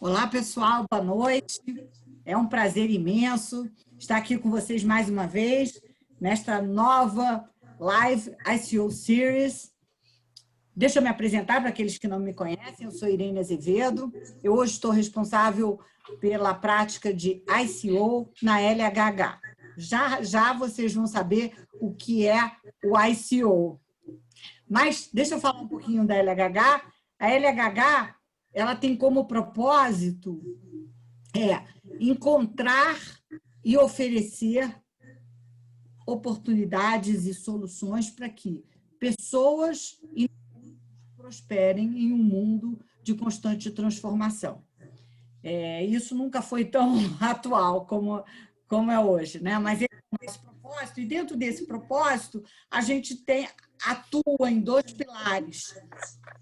Olá, pessoal, boa noite. É um prazer imenso estar aqui com vocês mais uma vez, nesta nova Live ICO Series. Deixa eu me apresentar para aqueles que não me conhecem. Eu sou Irene Azevedo. Eu hoje estou responsável pela prática de ICO na LHH. Já vocês vão saber o que é o ICO. Mas deixa eu falar um pouquinho da LHH. A LHH, ela tem como propósito encontrar e oferecer oportunidades e soluções para que pessoas prosperem em um mundo de constante transformação. Isso nunca foi tão atual como é hoje, né? Mas esse é o nosso propósito, e dentro desse propósito, a gente atua em dois pilares.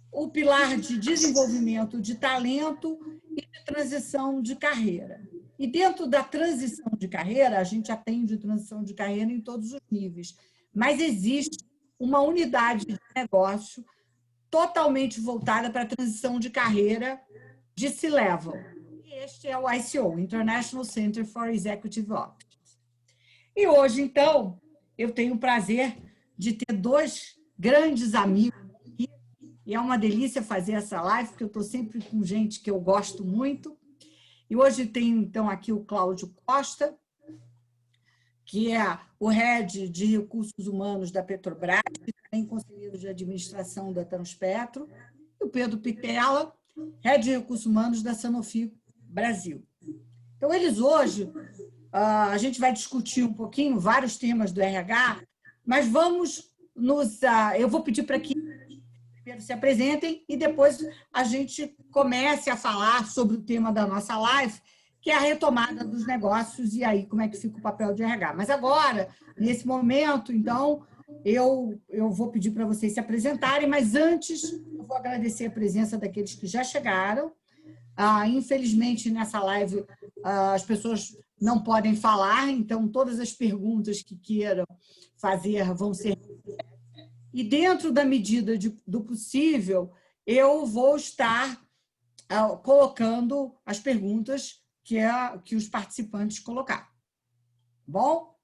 O pilar de desenvolvimento de talento e de transição de carreira. E dentro da transição de carreira, a gente atende transição de carreira em todos os níveis, mas existe uma unidade de negócio totalmente voltada para a transição de carreira de C-Level. E este é o ICO, International Center for Executive Options. E hoje, então, eu tenho o prazer de ter dois grandes amigos aqui, e é uma delícia fazer essa live, porque eu estou sempre com gente que eu gosto muito. E hoje tem, então, aqui o Cláudio Costa, que é o Head de Recursos Humanos da Petrobras, e também conselheiro de administração da Transpetro, e o Pedro Pitella, Head de Recursos Humanos da Sanofi Brasil. Então, eles hoje, a gente vai discutir um pouquinho vários temas do RH, mas eu vou pedir para que primeiro se apresentem e depois a gente comece a falar sobre o tema da nossa live, que é a retomada dos negócios e aí como é que fica o papel de RH. Mas agora, nesse momento, então, eu vou pedir para vocês se apresentarem, mas antes eu vou agradecer a presença daqueles que já chegaram. Infelizmente, nessa live, as pessoas não podem falar, então todas as perguntas que queiram fazer vão ser... E dentro da medida do possível, eu vou estar colocando as perguntas que os participantes colocaram. Bom?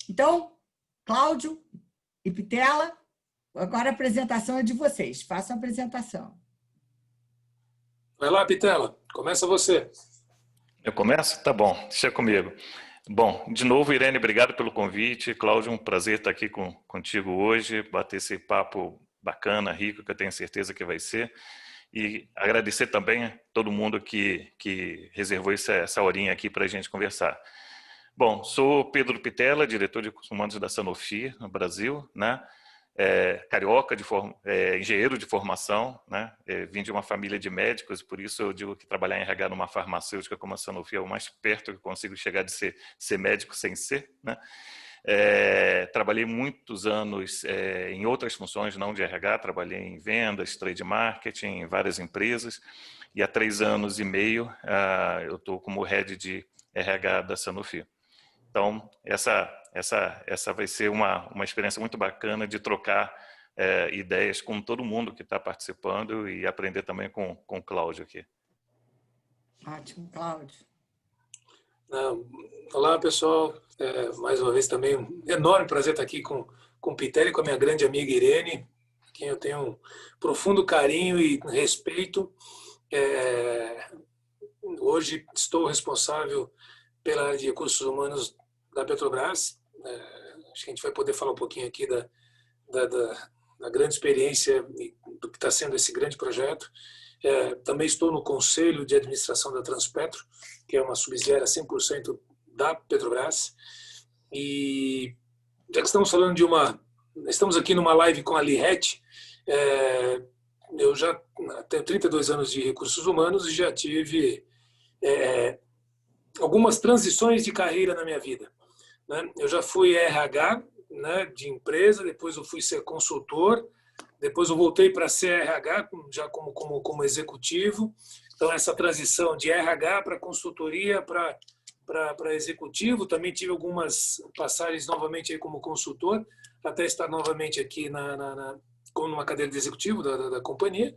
Então, Cláudio e Pitella, agora a apresentação é de vocês. Façam a apresentação. Vai lá, Pitella. Começa você. Eu começo? Tá bom. Deixa comigo. Bom, de novo, Irene, obrigado pelo convite. Cláudio, um prazer estar aqui contigo hoje, bater esse papo bacana, rico, que eu tenho certeza que vai ser. E agradecer também a todo mundo que reservou essa horinha aqui para a gente conversar. Bom, sou Pedro Pitella, diretor de Recursos Humanos da Sanofi, no Brasil, né? Carioca, engenheiro de formação, né? Vim de uma família de médicos, por isso eu digo que trabalhar em RH numa farmacêutica como a Sanofi é o mais perto que eu consigo chegar de ser médico sem ser, né? Trabalhei muitos anos em outras funções, não de RH, trabalhei em vendas, trade marketing, em várias empresas, e há 3 anos e meio eu estou como head de RH da Sanofi. Então, essa vai ser uma experiência muito bacana de trocar ideias com todo mundo que está participando e aprender também com o Cláudio aqui. Ótimo, Cláudio. Olá, pessoal. Mais uma vez também um enorme prazer estar aqui com o Pitella e com a minha grande amiga Irene, quem eu tenho um profundo carinho e respeito. Hoje estou responsável pela área de recursos humanos da Petrobras. Acho que a gente vai poder falar um pouquinho aqui da grande experiência e do que está sendo esse grande projeto. Também estou no Conselho de Administração da Transpetro, que é uma subsidiária 100% da Petrobras. E já que estamos falando estamos aqui numa live com a Lihet, eu já tenho 32 anos de recursos humanos e já tive algumas transições de carreira na minha vida, né? Eu já fui RH, né, de empresa, depois eu fui ser consultor, depois eu voltei para ser RH, já como executivo. Então, essa transição de RH para consultoria, para executivo, também tive algumas passagens novamente aí como consultor, até estar novamente aqui como numa cadeira de executivo da companhia.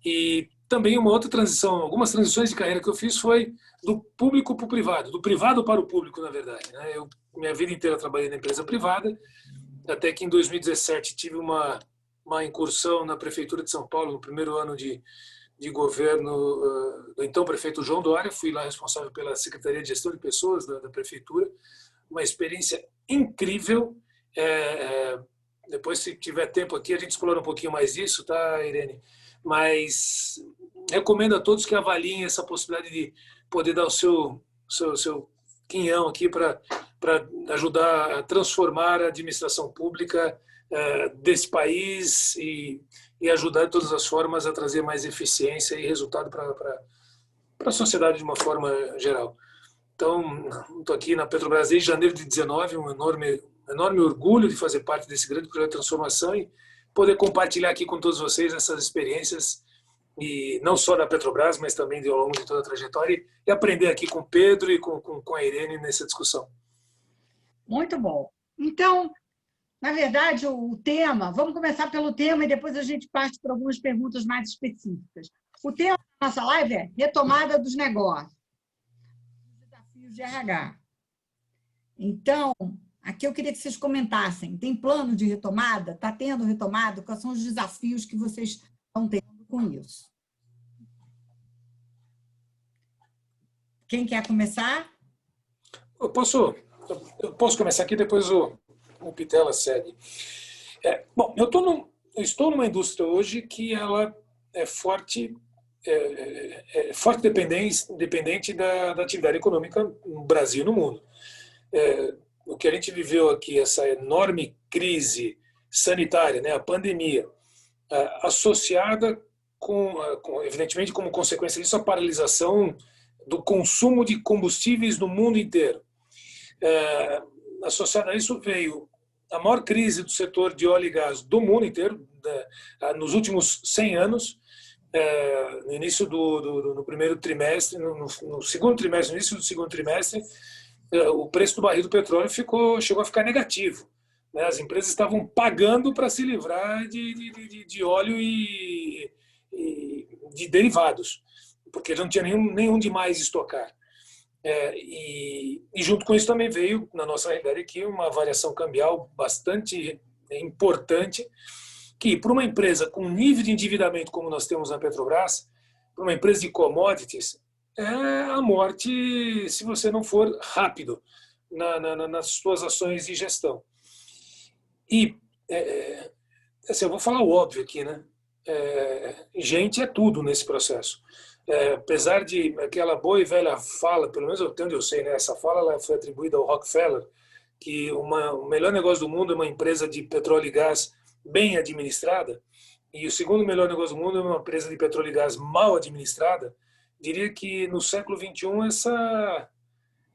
E também uma outra transição, algumas transições de carreira que eu fiz foi do público para o privado, do privado para o público, na verdade, né? Eu minha vida inteira trabalhei na empresa privada, até que em 2017 tive uma incursão na prefeitura de São Paulo, no primeiro ano de governo do então prefeito João Dória. Fui lá responsável pela Secretaria de Gestão de Pessoas da prefeitura, uma experiência incrível. Depois, se tiver tempo aqui, a gente explora um pouquinho mais disso, tá, Irene? Mas recomendo a todos que avaliem essa possibilidade de poder dar o seu quinhão aqui para ajudar a transformar a administração pública desse país e ajudar de todas as formas a trazer mais eficiência e resultado para a sociedade de uma forma geral. Então, estou aqui na Petrobras desde janeiro de 2019, um enorme orgulho de fazer parte desse grande projeto de transformação e poder compartilhar aqui com todos vocês essas experiências, e não só da Petrobras, mas também ao longo de toda a trajetória, e aprender aqui com o Pedro e com a Irene nessa discussão. Muito bom. Então, na verdade, o tema, vamos começar pelo tema e depois a gente parte para algumas perguntas mais específicas. O tema da nossa live é retomada dos negócios, desafios de RH. Então, aqui eu queria que vocês comentassem, tem plano de retomada? Está tendo retomada? Quais são os desafios que vocês estão tendo com isso? Quem quer começar? Eu posso começar aqui, depois o Pitella segue. Bom, eu estou numa indústria hoje que ela é forte dependente da atividade econômica no Brasil e no mundo. O que a gente viveu aqui, essa enorme crise sanitária, né, a pandemia, associada evidentemente, como consequência disso, a paralisação do consumo de combustíveis no mundo inteiro. Associada a isso veio a maior crise do setor de óleo e gás do mundo inteiro, nos últimos 100 anos, no início no primeiro trimestre, no segundo trimestre, no início do segundo trimestre, o preço do barril do petróleo chegou a ficar negativo. As empresas estavam pagando para se livrar de óleo e de derivados, porque não tinha nenhum demais estocar. E junto com isso também veio, na nossa realidade aqui, uma variação cambial bastante importante, que para uma empresa com nível de endividamento como nós temos na Petrobras, para uma empresa de commodities, é a morte se você não for rápido nas suas ações de gestão. E assim, eu vou falar o óbvio aqui, né? Gente é tudo nesse processo. Apesar de aquela boa e velha fala, pelo menos até onde eu sei, né, essa fala ela foi atribuída ao Rockefeller, que o melhor negócio do mundo é uma empresa de petróleo e gás bem administrada, e o segundo melhor negócio do mundo é uma empresa de petróleo e gás mal administrada. Diria que no século XXI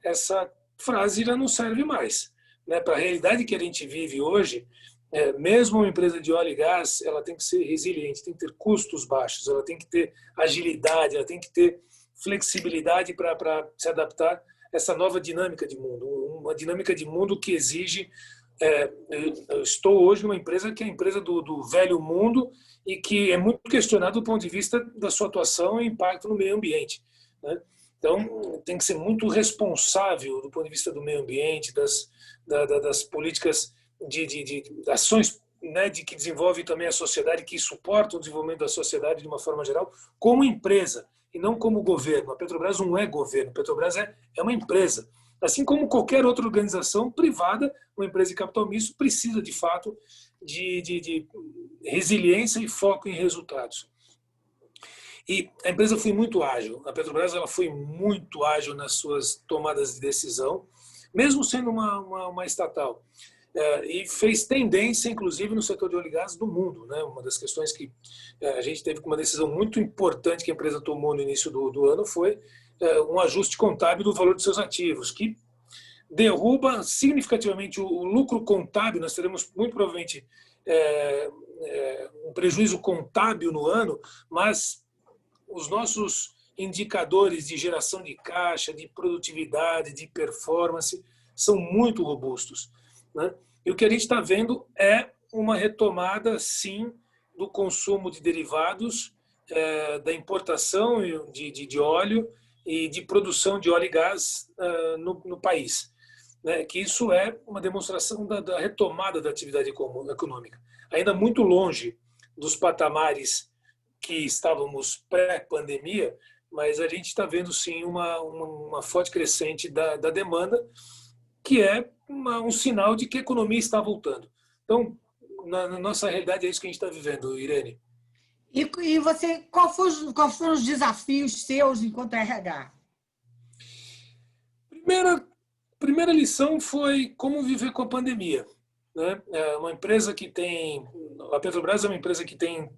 essa frase já não serve mais, né? Para a realidade que a gente vive hoje, mesmo uma empresa de óleo e gás, ela tem que ser resiliente, tem que ter custos baixos, ela tem que ter agilidade, ela tem que ter flexibilidade para se adaptar a essa nova dinâmica de mundo, uma dinâmica de mundo que exige. Eu estou hoje numa empresa que é a empresa do velho mundo e que é muito questionado do ponto de vista da sua atuação e impacto no meio ambiente, né? Então, tem que ser muito responsável do ponto de vista do meio ambiente, das políticas de ações, né, que desenvolvem também a sociedade, que suportam o desenvolvimento da sociedade de uma forma geral, como empresa e não como governo. A Petrobras não é governo, a Petrobras é uma empresa. Assim como qualquer outra organização privada, uma empresa de capital misto precisa, de fato, de resiliência e foco em resultados. E a empresa foi muito ágil. A Petrobras ela foi muito ágil nas suas tomadas de decisão, mesmo sendo uma estatal. E fez tendência, inclusive, no setor de óleo e gás do mundo, né? Uma das questões que a gente teve uma decisão muito importante que a empresa tomou no início do ano foi um ajuste contábil do valor de seus ativos, que derruba significativamente o lucro contábil. Nós teremos, muito provavelmente, um prejuízo contábil no ano, mas os nossos indicadores de geração de caixa, de produtividade, de performance, são muito robustos, né? E o que a gente está vendo é uma retomada, sim, do consumo de derivados da importação de óleo e de produção de óleo e gás no país. Né? Que isso é uma demonstração da retomada da atividade econômica. Ainda muito longe dos patamares que estávamos pré-pandemia, mas a gente está vendo sim uma forte crescente da demanda, que é um sinal de que a economia está voltando. Então, na nossa realidade, é isso que a gente está vivendo, Irene. E você, quais foram os desafios seus enquanto RH? Primeira lição foi como viver com a pandemia. Né? Uma empresa que tem... A Petrobras é uma empresa que tem,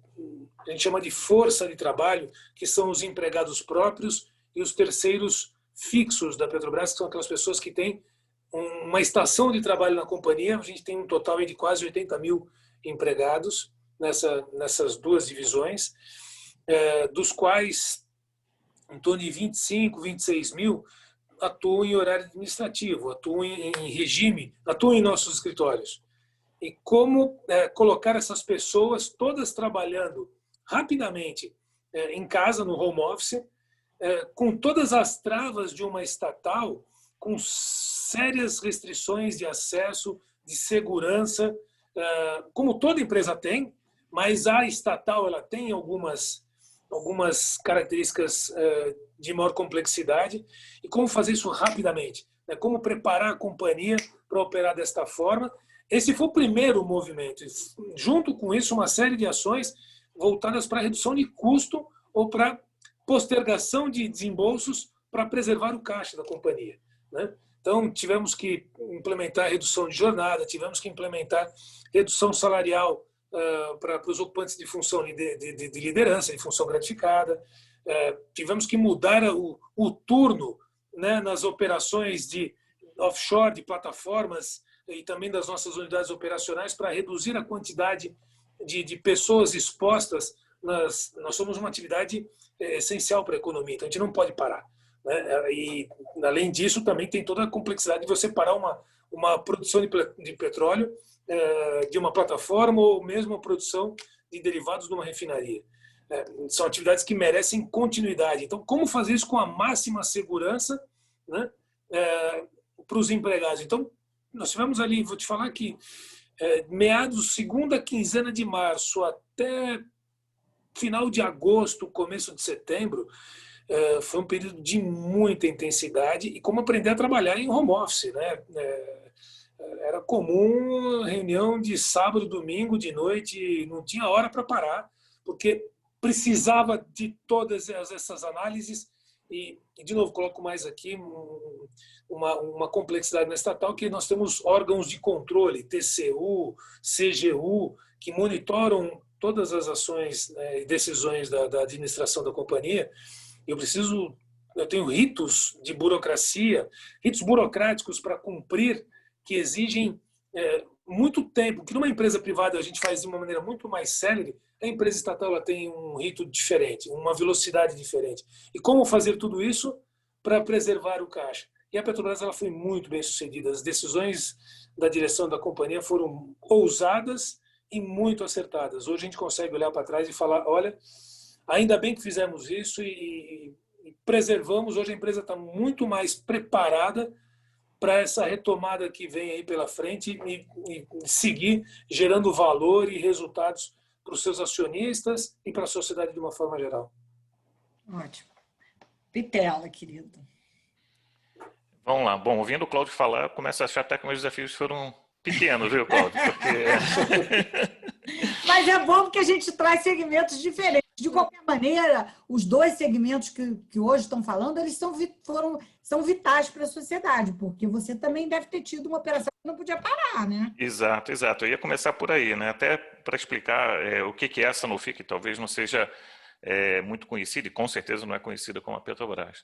a gente chama de força de trabalho, que são os empregados próprios e os terceiros fixos da Petrobras, que são aquelas pessoas que têm uma estação de trabalho na companhia. A gente tem um total de quase 80 mil empregados nessas duas divisões, dos quais em torno de 25, 26 mil atuam em horário administrativo, atuam em regime, atuam em nossos escritórios. E como colocar essas pessoas todas trabalhando rapidamente em casa, no home office, com todas as travas de uma estatal, com sérias restrições de acesso, de segurança, como toda empresa tem, mas a estatal ela tem algumas características de maior complexidade, e como fazer isso rapidamente, né? Como preparar a companhia para operar desta forma. Esse foi o primeiro movimento. Junto com isso, uma série de ações voltadas para a redução de custo ou para postergação de desembolsos para preservar o caixa da companhia. Né? Então, tivemos que implementar redução de jornada, tivemos que implementar redução salarial para os ocupantes de função de liderança, de função gratificada. Tivemos que mudar o turno, né, nas operações de offshore, de plataformas e também das nossas unidades operacionais para reduzir a quantidade de pessoas expostas. Nós somos uma atividade essencial para a economia, então a gente não pode parar. Né? E, além disso, também tem toda a complexidade de você parar uma produção de petróleo de uma plataforma ou mesmo a produção de derivados numa refinaria. São atividades que merecem continuidade. Então, como fazer isso com a máxima segurança, né, para os empregados? Então, nós tivemos ali, vou te falar que meados, segunda quinzena de março até final de agosto, começo de setembro, foi um período de muita intensidade e como aprender a trabalhar em home office, né? Era comum reunião de sábado, domingo, de noite, não tinha hora para parar, porque precisava de todas essas análises. E de novo, coloco mais aqui uma complexidade na estatal, que nós temos órgãos de controle, TCU, CGU, que monitoram todas as ações e decisões da administração da companhia. Eu tenho ritos de burocracia, ritos burocráticos para cumprir, que exigem muito tempo, que numa empresa privada a gente faz de uma maneira muito mais célere. A empresa estatal ela tem um rito diferente, uma velocidade diferente. E como fazer tudo isso para preservar o caixa? E a Petrobras ela foi muito bem sucedida. As decisões da direção da companhia foram ousadas e muito acertadas. Hoje a gente consegue olhar para trás e falar, olha, ainda bem que fizemos isso e preservamos. Hoje a empresa está muito mais preparada para essa retomada que vem aí pela frente e seguir gerando valor e resultados para os seus acionistas e para a sociedade de uma forma geral. Ótimo. Pitela, querido. Vamos lá. Bom, ouvindo o Cláudio falar, eu começo a achar até que meus desafios foram pequenos, viu, Cláudio? Porque... Mas é bom porque a gente traz segmentos diferentes. De qualquer maneira, os dois segmentos que hoje estão falando, eles são vitais para a sociedade, porque você também deve ter tido uma operação que não podia parar, né? Exato, exato. Eu ia começar por aí, né? Até para explicar o que é a Sanofi, que talvez não seja muito conhecida, e com certeza não é conhecida como a Petrobras.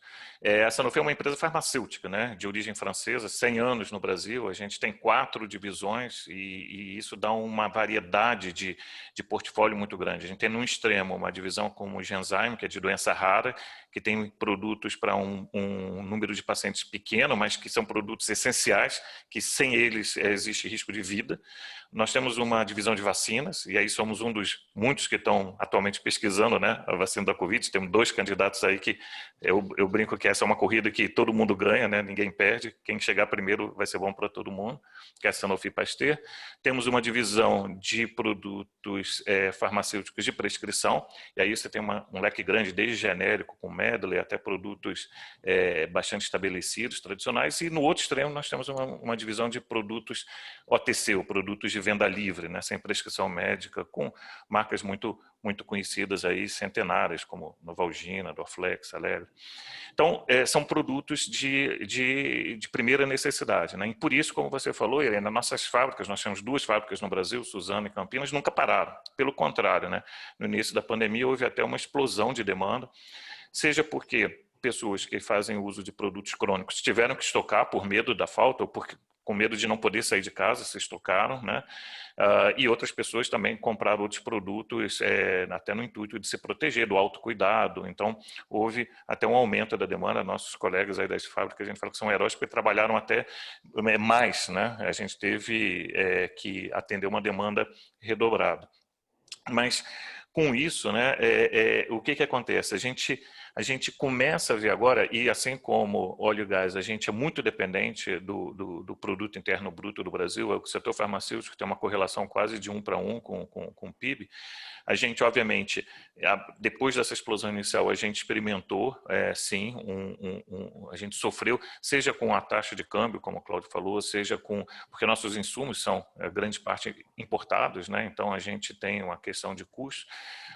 A Sanofi é uma empresa farmacêutica, né, de origem francesa, 100 anos no Brasil. A gente tem 4 divisões e isso dá uma variedade de portfólio muito grande. A gente tem no extremo uma divisão como o Genzyme, que é de doença rara, que tem produtos para um número de pacientes pequeno, mas que são produtos essenciais, que sem eles existe risco de vida. nós temos uma divisão de vacinas, e aí somos um dos muitos que estão atualmente pesquisando, né, a vacina da Covid. Temos 2 candidatos aí que eu brinco que essa é uma corrida que todo mundo ganha, né, ninguém perde. Quem chegar primeiro vai ser bom para todo mundo, que é a Sanofi Pasteur. Temos uma divisão de produtos farmacêuticos de prescrição, e aí você tem um leque grande, desde genérico, com medley, até produtos bastante estabelecidos, tradicionais. E no outro extremo nós temos uma divisão de produtos OTC, ou produtos de venda livre, né, sem prescrição médica, com marcas muito conhecidas aí, centenárias, como Novalgina, Dorflex, Aleve. Então, são produtos de primeira necessidade, né? E por isso, como você falou, Irene, nossas fábricas, nós temos 2 fábricas no Brasil, Suzano e Campinas, nunca pararam. Pelo contrário, né? No início da pandemia houve até uma explosão de demanda, seja porque pessoas que fazem uso de produtos crônicos tiveram que estocar por medo da falta, ou com medo de não poder sair de casa, se estocaram, né? E outras pessoas também compraram outros produtos, até no intuito de se proteger do autocuidado. Então, houve até um aumento da demanda. Nossos colegas aí das fábricas, a gente fala que são heróis, porque trabalharam até mais, né? A gente teve que atender uma demanda redobrada. Mas, com isso, né, o que acontece? A gente começa a ver agora, e assim como óleo e gás, a gente é muito dependente do produto interno bruto do Brasil. O setor farmacêutico tem uma correlação quase de 1 para 1 com o PIB. A gente, obviamente, depois dessa explosão inicial, a gente experimentou, sim, a gente sofreu, seja com a taxa de câmbio, como o Cláudio falou, seja porque nossos insumos são, grande parte, importados, né? Então, a gente tem uma questão de custo.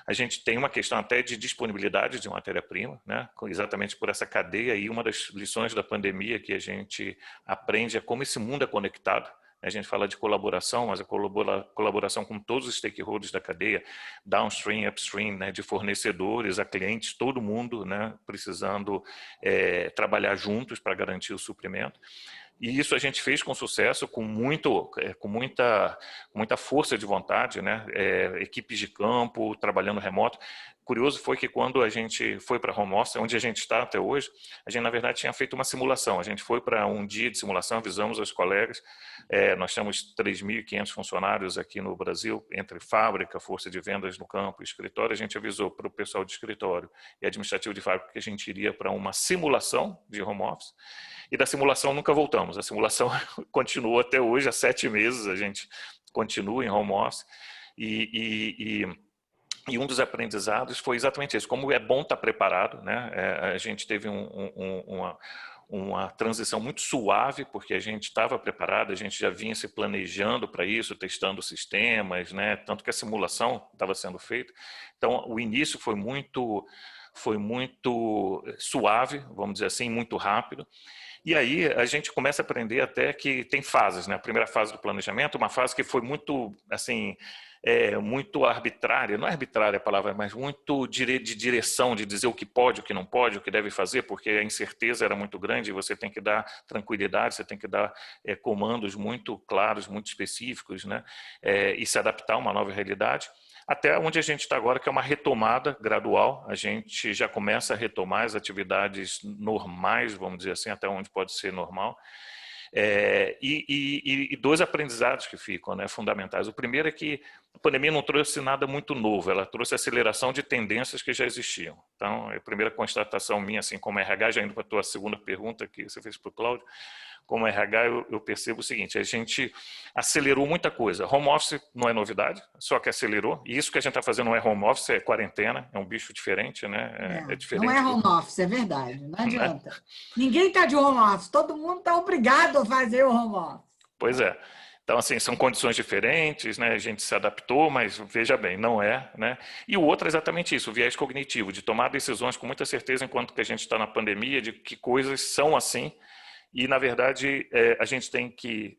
A gente tem uma questão até de disponibilidade de matéria-prima, né? Exatamente por essa cadeia. E uma das lições da pandemia que a gente aprende é como esse mundo é conectado. A gente fala de colaboração, mas a colaboração com todos os stakeholders da cadeia, downstream, upstream, né, de fornecedores a clientes, todo mundo, né, precisando trabalhar juntos para garantir o suprimento. E isso a gente fez com sucesso, com muita força de vontade, né? Equipes de campo, trabalhando remoto. Curioso foi que quando a gente foi para home office, onde a gente está até hoje, a gente, na verdade, tinha feito uma simulação. A gente foi para um dia de simulação, avisamos aos colegas. Nós temos 3.500 funcionários aqui no Brasil, entre fábrica, força de vendas no campo e escritório. A gente avisou para o pessoal de escritório e administrativo de fábrica que a gente iria para uma simulação de home office. E da simulação nunca voltamos. A simulação continuou até hoje, há 7 meses a gente continua em home office. E um dos aprendizados foi exatamente isso, como é bom estar preparado, né? A gente teve uma transição muito suave, porque a gente estava preparado, a gente já vinha se planejando para isso, testando sistemas, né? Tanto que a simulação estava sendo feita. Então, o início foi muito suave, vamos dizer assim, muito rápido. E aí a gente começa a aprender até que tem fases, né? A primeira fase do planejamento, uma fase que foi muito, assim, muito arbitrária, não é arbitrária a palavra, mas muito de direção, de dizer o que pode, o que não pode, o que deve fazer, porque a incerteza era muito grande e você tem que dar tranquilidade, você tem que dar comandos muito claros, muito específicos, né? E se adaptar a uma nova realidade. Até onde a gente está agora, que é uma retomada gradual. A gente já começa a retomar as atividades normais, vamos dizer assim, até onde pode ser normal. E 2 aprendizados que ficam, né, fundamentais. O primeiro é que a pandemia não trouxe nada muito novo, ela trouxe aceleração de tendências que já existiam. Então, a primeira constatação minha, assim, como RH, já indo para a tua segunda pergunta que você fez para o Cláudio, como RH, eu percebo o seguinte: a gente acelerou muita coisa. Home office não é novidade, só que acelerou. E isso que a gente está fazendo não é home office, é quarentena, é um bicho diferente, né? É diferente. Não é home office, é verdade, não adianta. Ninguém está de home office, todo mundo está obrigado a fazer o home office. Pois é. Então, assim, são condições diferentes, né? A gente se adaptou, mas veja bem, não é, né? E o outro é exatamente isso, o viés cognitivo, de tomar decisões com muita certeza enquanto que a gente está na pandemia, de que coisas são assim. E, na verdade, a gente tem que...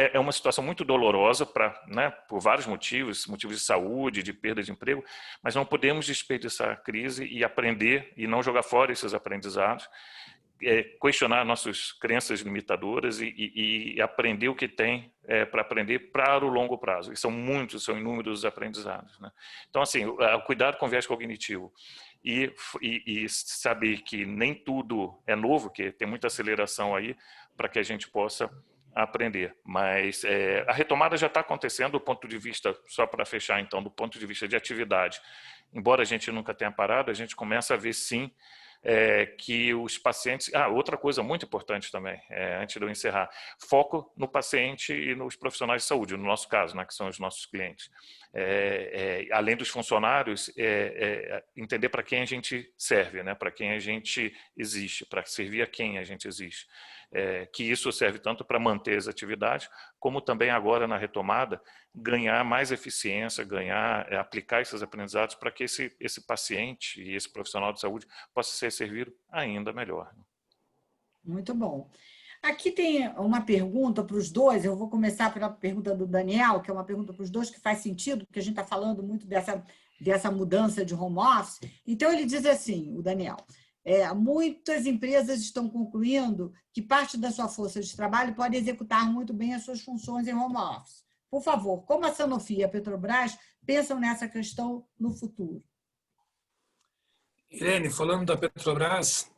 É uma situação muito dolorosa, né, por vários motivos de saúde, de perda de emprego, mas não podemos desperdiçar a crise e aprender, e não jogar fora esses aprendizados, questionar nossas crenças limitadoras e aprender o que tem para aprender para o longo prazo. E são inúmeros aprendizados, né? Então, assim, o cuidado com o viés cognitivo e saber que nem tudo é novo, que tem muita aceleração aí, para que a gente possa a aprender. Mas a retomada já está acontecendo do ponto de vista, só para fechar então, do ponto de vista de atividade. Embora a gente nunca tenha parado, a gente começa a ver sim que os pacientes... outra coisa muito importante também, antes de eu encerrar, foco no paciente e nos profissionais de saúde, no nosso caso, né, que são os nossos clientes. Além dos funcionários, entender para quem a gente serve, né, para quem a gente existe, para servir a quem a gente existe. Que isso serve tanto para manter as atividades, como também agora na retomada, ganhar mais eficiência, aplicar esses aprendizados para que esse paciente e esse profissional de saúde possa ser servido ainda melhor. Muito bom. Aqui tem uma pergunta para os dois, eu vou começar pela pergunta do Daniel, que é uma pergunta para os dois que faz sentido, porque a gente está falando muito dessa mudança de home office. Então, ele diz assim, o Daniel, muitas empresas estão concluindo que parte da sua força de trabalho pode executar muito bem as suas funções em home office. Por favor, como a Sanofi e a Petrobras pensam nessa questão no futuro? Irene, falando da Petrobras,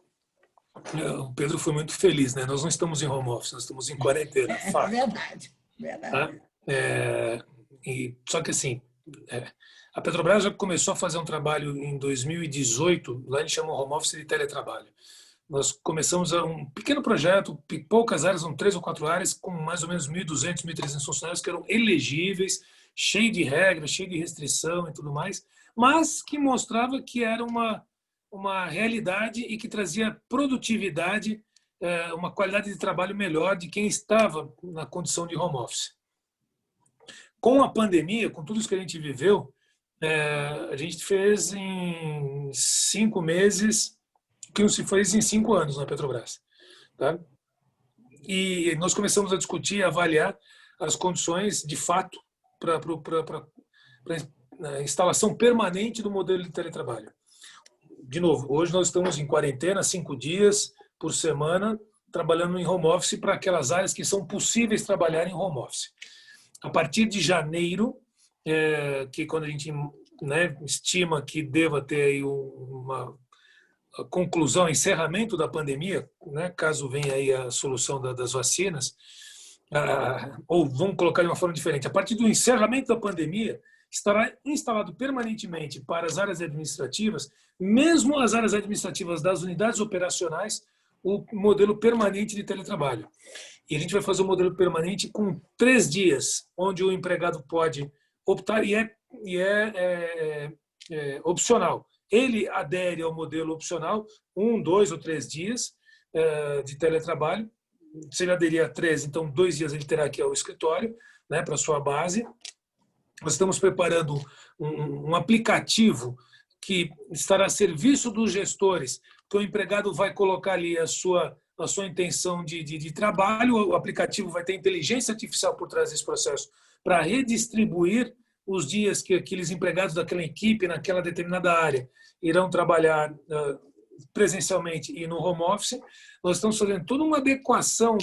o Pedro foi muito feliz, né? Nós não estamos em home office, nós estamos em quarentena. Fato. Verdade. Tá? Só que assim, a Petrobras já começou a fazer um trabalho em 2018, lá eles chamam home office de teletrabalho. Nós começamos um pequeno projeto, poucas áreas, são 3 ou 4 áreas, com mais ou menos 1.200, 1.300 funcionários que eram elegíveis, cheio de regras, cheio de restrição e tudo mais, mas que mostrava que era uma realidade e que trazia produtividade, uma qualidade de trabalho melhor de quem estava na condição de home office. Com a pandemia, com tudo isso que a gente viveu, a gente fez em 5 meses o que não se fez em 5 anos na Petrobras. Tá? E nós começamos a discutir e avaliar as condições, de fato, para a instalação permanente do modelo de teletrabalho. De novo, hoje nós estamos em quarentena, 5 dias por semana, trabalhando em home office para aquelas áreas que são possíveis trabalhar em home office. A partir de janeiro, que quando a gente estima que deva ter aí uma conclusão, encerramento da pandemia, caso venha aí a solução das vacinas, ou vamos colocar de uma forma diferente, a partir do encerramento da pandemia, estará instalado permanentemente para as áreas administrativas, mesmo as áreas administrativas das unidades operacionais, o modelo permanente de teletrabalho. E a gente vai fazer um modelo permanente com 3 dias, onde o empregado pode optar, e é opcional. Ele adere ao modelo opcional, 1, 2 ou 3 dias de teletrabalho. Se ele aderir a 3, então 2 dias ele terá que ir ao escritório, para a sua base. Nós estamos preparando um aplicativo que estará a serviço dos gestores, que o empregado vai colocar ali a sua intenção de trabalho, o aplicativo vai ter inteligência artificial por trás desse processo para redistribuir os dias que aqueles empregados daquela equipe, naquela determinada área, irão trabalhar presencialmente e no home office. Nós estamos fazendo toda uma adequação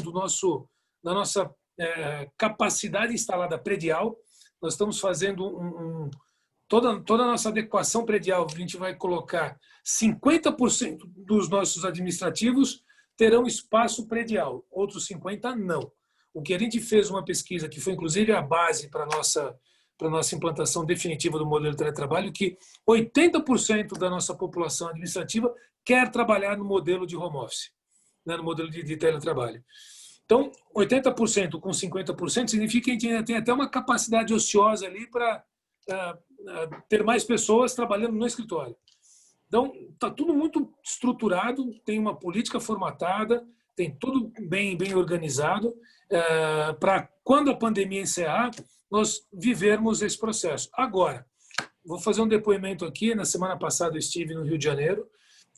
da nossa capacidade instalada predial. Nós estamos fazendo toda a nossa adequação predial. A gente vai colocar 50% dos nossos administrativos terão espaço predial, outros 50% não. O que a gente fez uma pesquisa, que foi inclusive a base para a nossa implantação definitiva do modelo de teletrabalho, que 80% da nossa população administrativa quer trabalhar no modelo de home office, no modelo de teletrabalho. Então, 80% com 50% significa que a gente tem até uma capacidade ociosa ali para ter mais pessoas trabalhando no escritório. Então, está tudo muito estruturado, tem uma política formatada, tem tudo bem organizado, para quando a pandemia encerrar, nós vivermos esse processo. Agora, vou fazer um depoimento aqui. Na semana passada eu estive no Rio de Janeiro,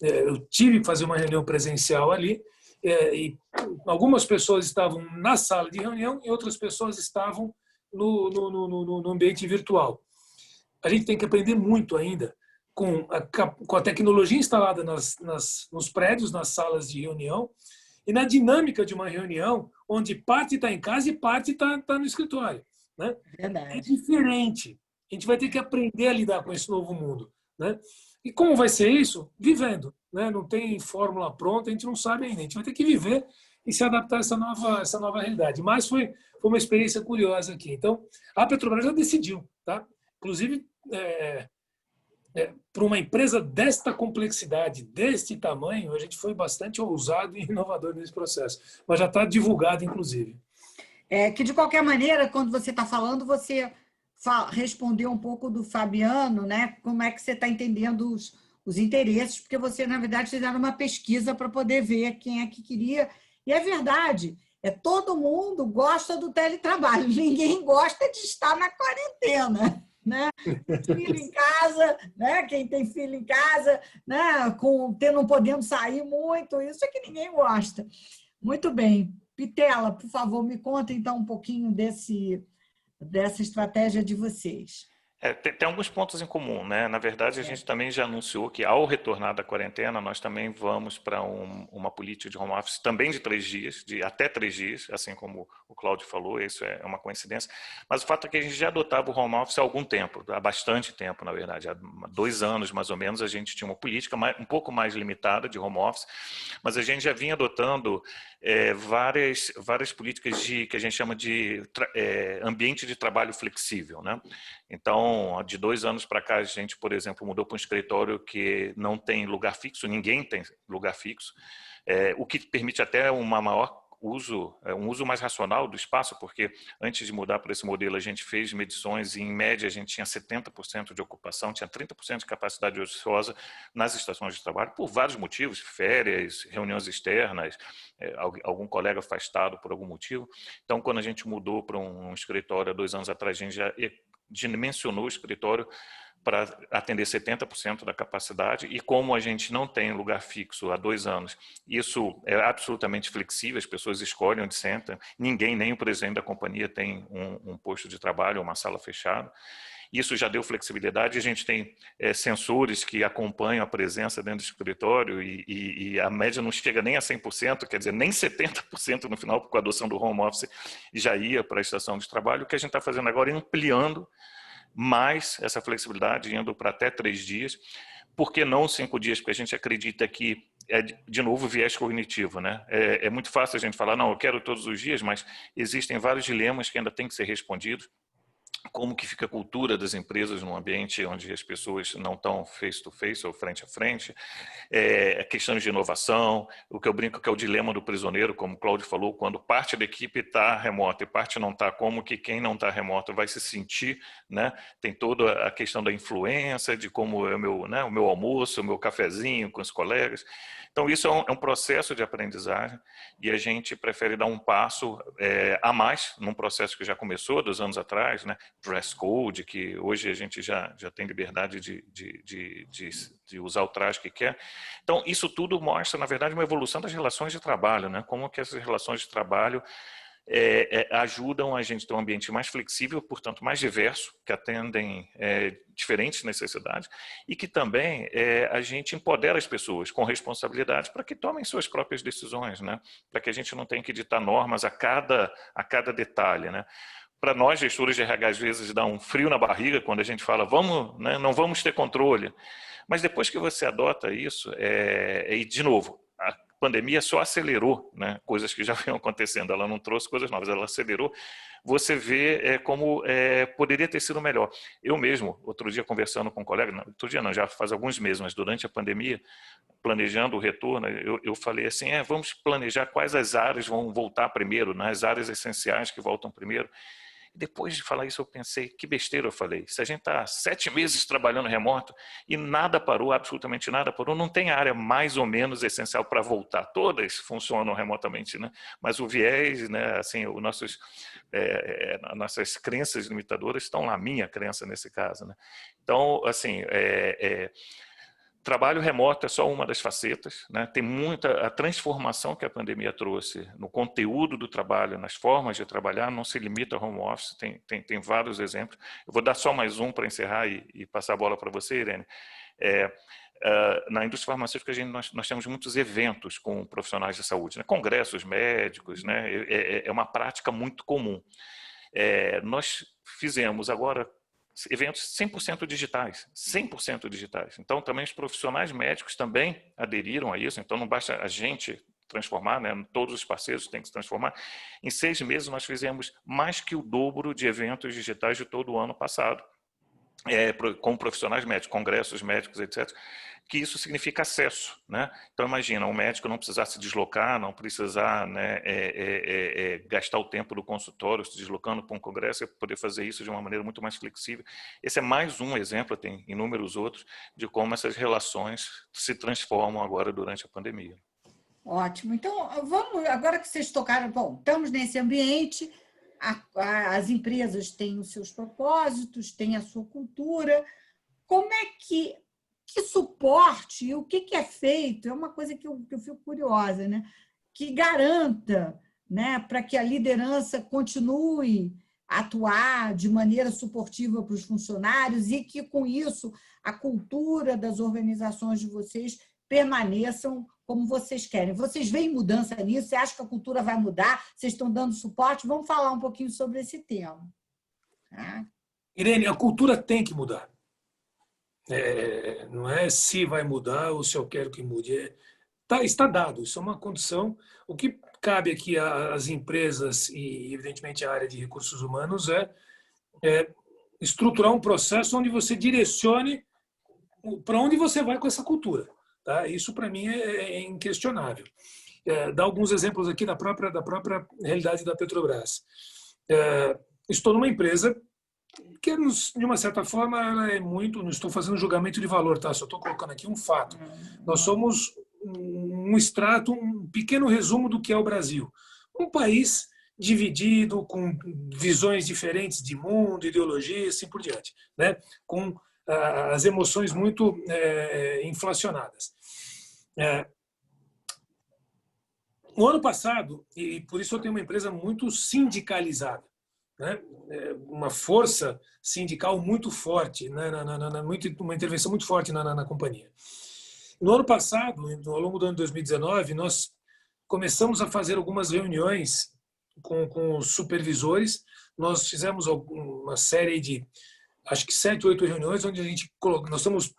eu tive que fazer uma reunião presencial ali, e algumas pessoas estavam na sala de reunião e outras pessoas estavam no ambiente virtual. A gente tem que aprender muito ainda com a tecnologia instalada nos prédios, nas salas de reunião, e na dinâmica de uma reunião onde parte está em casa e parte está no escritório. Né? É diferente. A gente vai ter que aprender a lidar com esse novo mundo. Né? E como vai ser isso? Vivendo. Né? Não tem fórmula pronta, a gente não sabe ainda. A gente vai ter que viver e se adaptar a essa nova realidade. Mas foi uma experiência curiosa aqui. Então, a Petrobras já decidiu, tá? Inclusive, para uma empresa desta complexidade, deste tamanho, a gente foi bastante ousado e inovador nesse processo. Mas já está divulgado, inclusive. Que, de qualquer maneira, quando você está falando, você respondeu um pouco do Fabiano, né? Como é que você está entendendo os interesses, porque você, na verdade, fizeram uma pesquisa para poder ver quem é que queria. E é verdade, todo mundo gosta do teletrabalho, ninguém gosta de estar na quarentena. Né? Filho em casa, né? Quem tem filho em casa, né? Não podendo sair muito, isso é que ninguém gosta. Muito bem. Pitela, por favor, me conta então um pouquinho dessa estratégia de vocês. Tem alguns pontos em comum, né? Na verdade, a gente também já anunciou que, ao retornar da quarentena, nós também vamos para uma política de home office também de 3 dias, de até 3 dias, assim como o Cláudio falou, isso é uma coincidência. Mas o fato é que a gente já adotava o home office há algum tempo, há bastante tempo, na verdade. Há 2 anos, mais ou menos, a gente tinha uma política um pouco mais limitada de home office, mas a gente já vinha adotando várias políticas que a gente chama de ambiente de trabalho flexível, né? Então, de 2 anos para cá, a gente, por exemplo, mudou para um escritório que não tem lugar fixo, ninguém tem lugar fixo, o que permite até um uso mais racional do espaço, porque antes de mudar para esse modelo, a gente fez medições e, em média, a gente tinha 70% de ocupação, tinha 30% de capacidade ociosa nas estações de trabalho, por vários motivos, férias, reuniões externas, algum colega afastado por algum motivo. Então, quando a gente mudou para um escritório há 2 anos atrás, a gente já dimensionou o escritório para atender 70% da capacidade, e como a gente não tem lugar fixo há 2 anos, isso é absolutamente flexível, as pessoas escolhem onde sentam, ninguém, nem o presidente da companhia tem um posto de trabalho, uma sala fechada. Isso já deu flexibilidade, a gente tem sensores que acompanham a presença dentro do escritório e a média não chega nem a 100%, quer dizer, nem 70% no final, com a adoção do home office já ia para a estação de trabalho. O que a gente está fazendo agora é ampliando mais essa flexibilidade, indo para até 3 dias. Por que não 5 dias? Porque a gente acredita que de novo, viés cognitivo, né? É muito fácil a gente falar, não, eu quero todos os dias, mas existem vários dilemas que ainda têm que ser respondidos. Como que fica a cultura das empresas num ambiente onde as pessoas não estão face-to-face ou frente a frente, questões de inovação, o que eu brinco que é o dilema do prisioneiro, como o Cláudio falou, quando parte da equipe está remota e parte não está, como que quem não está remoto vai se sentir, né? Tem toda a questão da influência, de como é o meu almoço, o meu cafezinho com os colegas. Então, isso é um processo de aprendizagem e a gente prefere dar um passo a mais num processo que já começou 2 anos atrás, né? Dress code, que hoje a gente já tem liberdade de usar o traje que quer. Então, isso tudo mostra, na verdade, uma evolução das relações de trabalho, né? Como que essas relações de trabalho ajudam a gente a ter um ambiente mais flexível, portanto, mais diverso, que atendem diferentes necessidades e que também a gente empodera as pessoas com responsabilidade para que tomem suas próprias decisões, né? Para que a gente não tenha que ditar normas a cada detalhe, né? Para nós, gestores de RH, às vezes dá um frio na barriga quando a gente fala, né, não vamos ter controle. Mas depois que você adota isso, e de novo, a pandemia só acelerou, né, coisas que já vinham acontecendo, ela não trouxe coisas novas, ela acelerou. Você vê como poderia ter sido melhor. Eu mesmo, outro dia conversando com um colega, outro dia não, já faz alguns meses, mas durante a pandemia, planejando o retorno, eu falei assim, vamos planejar quais as áreas vão voltar primeiro, né, as áreas essenciais que voltam primeiro. Depois de falar isso, eu pensei, que besteira eu falei. Se a gente está 7 meses trabalhando remoto e nada parou, absolutamente nada parou, não tem área mais ou menos essencial para voltar. Todas funcionam remotamente, né? Mas o viés, né, assim, nossas crenças limitadoras estão lá, minha crença nesse caso, né? Então, assim, trabalho remoto é só uma das facetas, né? Tem a transformação que a pandemia trouxe no conteúdo do trabalho, nas formas de trabalhar, não se limita ao home office, tem vários exemplos. Eu vou dar só mais um para encerrar e passar a bola para você, Irene. Na indústria farmacêutica, nós temos muitos eventos com profissionais de saúde, né? Congressos médicos, né? É uma prática muito comum. Nós fizemos agora eventos 100% digitais, 100% digitais. Então, também os profissionais médicos também aderiram a isso. Então, não basta a gente transformar, né? Todos os parceiros têm que se transformar. Em 6 meses, nós fizemos mais que o dobro de eventos digitais de todo o ano passado, com profissionais médicos, congressos médicos, etc., que isso significa acesso, né? Então, imagina, um médico não precisar se deslocar, não precisar, né, gastar o tempo do consultório se deslocando para um congresso, e poder fazer isso de uma maneira muito mais flexível. Esse é mais um exemplo, tem inúmeros outros, de como essas relações se transformam agora durante a pandemia. Ótimo. Então, vamos, agora que vocês tocaram, bom, estamos nesse ambiente, as empresas têm os seus propósitos, têm a sua cultura. Como é que suporte, o que é feito? É uma coisa que eu fico curiosa, né? Que garanta, né, para que a liderança continue a atuar de maneira suportiva para os funcionários e que, com isso, a cultura das organizações de vocês permaneçam como vocês querem. Vocês veem mudança nisso? Você acha que a cultura vai mudar? Vocês estão dando suporte? Vamos falar um pouquinho sobre esse tema. Tá? Irene, a cultura tem que mudar. Não é se vai mudar ou se eu quero que mude. Está dado, isso é uma condição. O que cabe aqui às empresas e, evidentemente, à área de recursos humanos é estruturar um processo onde você direcione para onde você vai com essa cultura. Tá? Isso, para mim, é inquestionável. Dar alguns exemplos aqui da própria realidade da Petrobras. Estou numa empresa que, de uma certa forma, ela é muito... Não estou fazendo julgamento de valor, tá? Só estou colocando aqui um fato. Nós somos um extrato, um pequeno resumo do que é o Brasil. Um país dividido, com visões diferentes de mundo, ideologia, assim por diante, né? Com as emoções muito inflacionadas. No ano passado, e por isso eu tenho uma empresa muito sindicalizada, né? Uma força sindical muito forte, né? Uma intervenção muito forte na companhia. No ano passado, ao longo do ano de 2019, nós começamos a fazer algumas reuniões com os supervisores. Nós fizemos uma série de, acho que 7, 8 reuniões, onde nós somos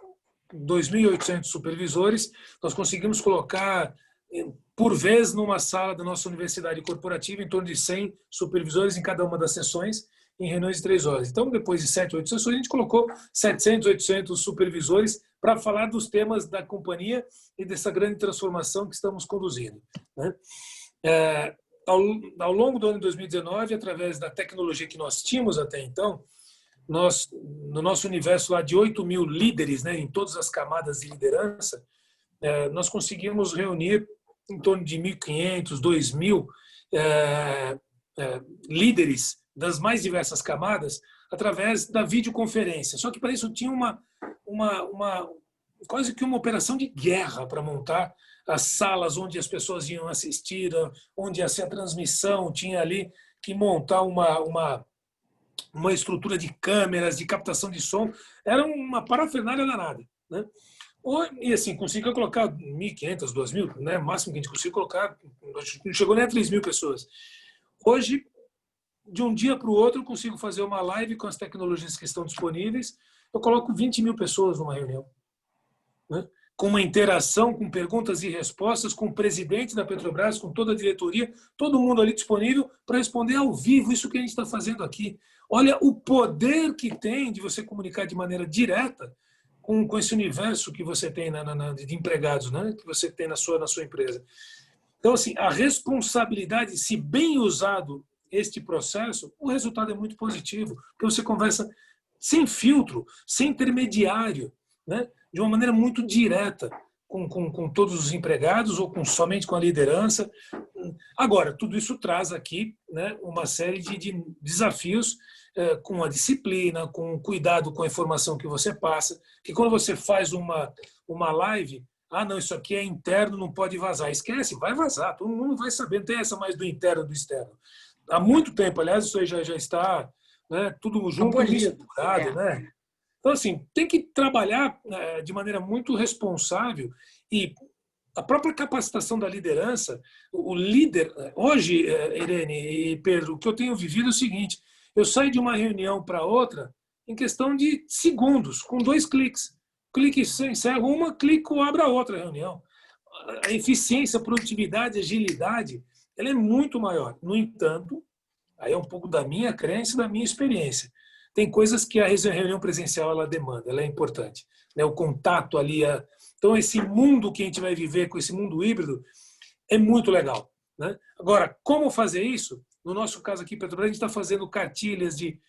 2.800 supervisores, nós conseguimos colocar por vez numa sala da nossa universidade corporativa em torno de 100 supervisores em cada uma das sessões, em reuniões de 3 horas. Então, depois de 7, 8 sessões, a gente colocou 700, 800 supervisores para falar dos temas da companhia e dessa grande transformação que estamos conduzindo, né? Ao longo do ano de 2019, através da tecnologia que nós tínhamos até então, nós, no nosso universo lá de 8.000 líderes, né, em todas as camadas de liderança, nós conseguimos reunir em torno de 1.500, 2.000 líderes das mais diversas camadas através da videoconferência. Só que para isso tinha quase que uma operação de guerra para montar as salas onde as pessoas iam assistir, onde ia ser a transmissão, tinha ali que montar uma estrutura de câmeras, de captação de som. Era uma parafernália danada, né? E assim, conseguiu colocar 1.500, 2.000, né? O máximo que a gente conseguiu colocar, não chegou nem a 3.000 pessoas. Hoje, de um dia para o outro, eu consigo fazer uma live com as tecnologias que estão disponíveis, eu coloco 20.000 pessoas numa reunião, né? Com uma interação, com perguntas e respostas, com o presidente da Petrobras, com toda a diretoria, todo mundo ali disponível para responder ao vivo isso que a gente está fazendo aqui. Olha o poder que tem de você comunicar de maneira direta com esse universo que você tem de empregados, né? Que você tem na sua empresa. Então, assim, a responsabilidade, se bem usado este processo, o resultado é muito positivo, porque você conversa sem filtro, sem intermediário, né? De uma maneira muito direta com todos os empregados ou somente com a liderança. Agora, tudo isso traz aqui, né, uma série de desafios com a disciplina, com o cuidado com a informação que você passa, que quando você faz uma live, não, isso aqui é interno, não pode vazar. Esquece, vai vazar, todo mundo vai saber, não tem essa mais do interno do externo. Há muito tempo, aliás, isso aí já está, né, tudo junto, misturado, né? Então, assim, tem que trabalhar de maneira muito responsável e a própria capacitação da liderança, o líder... Hoje, Irene e Pedro, o que eu tenho vivido é o seguinte, eu saio de uma reunião para outra em questão de segundos, com 2 cliques. Clique, encerra uma, clico, abre a outra reunião. a eficiência, a produtividade, a agilidade, ela é muito maior. No entanto, aí é um pouco da minha crença e da minha experiência. Tem coisas que a reunião presencial ela demanda, ela é importante, né? O contato ali. Então, esse mundo que a gente vai viver, com esse mundo híbrido, é muito legal, né? Agora, como fazer isso? No nosso caso aqui, Petrobras, a gente está fazendo cartilhas de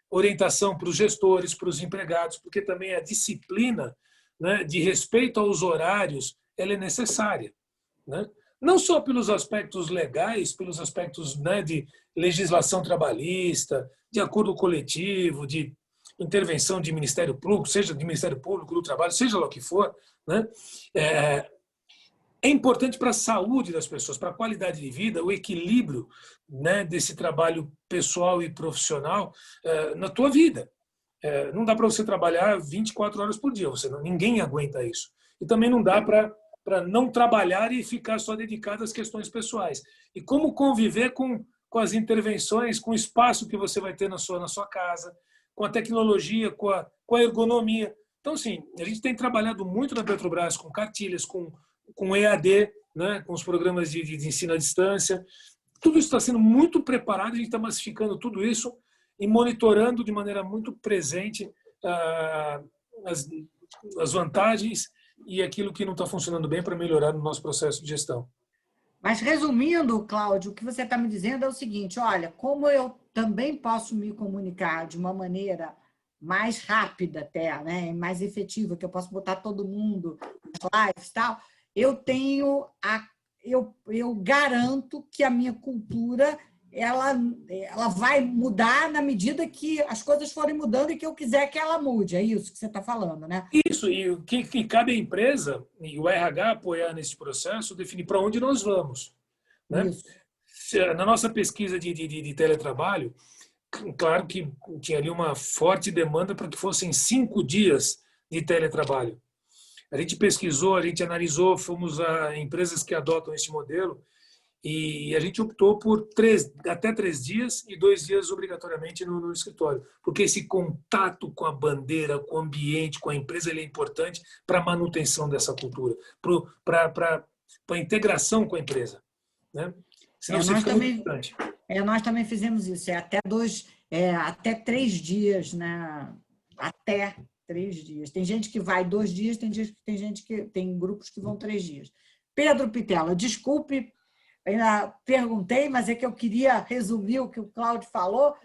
orientação para os gestores, para os empregados, porque também a disciplina, né, de respeito aos horários, ela é necessária, né? Não só pelos aspectos legais, pelos aspectos, né, de legislação trabalhista, de acordo coletivo, de intervenção de Ministério Público, seja de Ministério Público, do Trabalho, seja lá o que for, né? É importante para a saúde das pessoas, para a qualidade de vida, o equilíbrio, né, desse trabalho pessoal e profissional na tua vida. Não dá para você trabalhar 24 horas por dia, ninguém aguenta isso. E também não dá para não trabalhar e ficar só dedicado às questões pessoais. E como conviver com as intervenções, com o espaço que você vai ter na sua casa, com a tecnologia, com a ergonomia. Então, assim, a gente tem trabalhado muito na Petrobras com cartilhas, com EAD, né, com os programas de ensino à distância. Tudo isso está sendo muito preparado, a gente está massificando tudo isso e monitorando de maneira muito presente as vantagens e aquilo que não está funcionando bem para melhorar no nosso processo de gestão. Mas, resumindo, Cláudio, o que você está me dizendo é o seguinte, olha, como eu também posso me comunicar de uma maneira mais rápida até, né, mais efetiva, que eu posso botar todo mundo nas lives e tal, eu garanto que a minha cultura ela vai mudar na medida que as coisas forem mudando e que eu quiser que ela mude. É isso que você está falando, né? Isso, e o que cabe à empresa e o RH apoiar nesse processo, definir para onde nós vamos, né? Isso. Na nossa pesquisa de teletrabalho, claro que tinha ali uma forte demanda para que fossem 5 dias de teletrabalho. A gente pesquisou, a gente analisou, fomos a empresas que adotam esse modelo e a gente optou por até 3 dias e 2 dias obrigatoriamente no escritório, porque esse contato com a bandeira, com o ambiente, com a empresa, ele é importante para a manutenção dessa cultura, para a integração com a empresa, né? Senão você fica muito distante. Nós também fizemos isso, até 3 dias, né? Até 3 dias. Tem gente que vai 2 dias, tem grupos que vão 3 dias. Pedro Pitela, desculpe, ainda perguntei, mas é que eu queria resumir o que o Cláudio falou.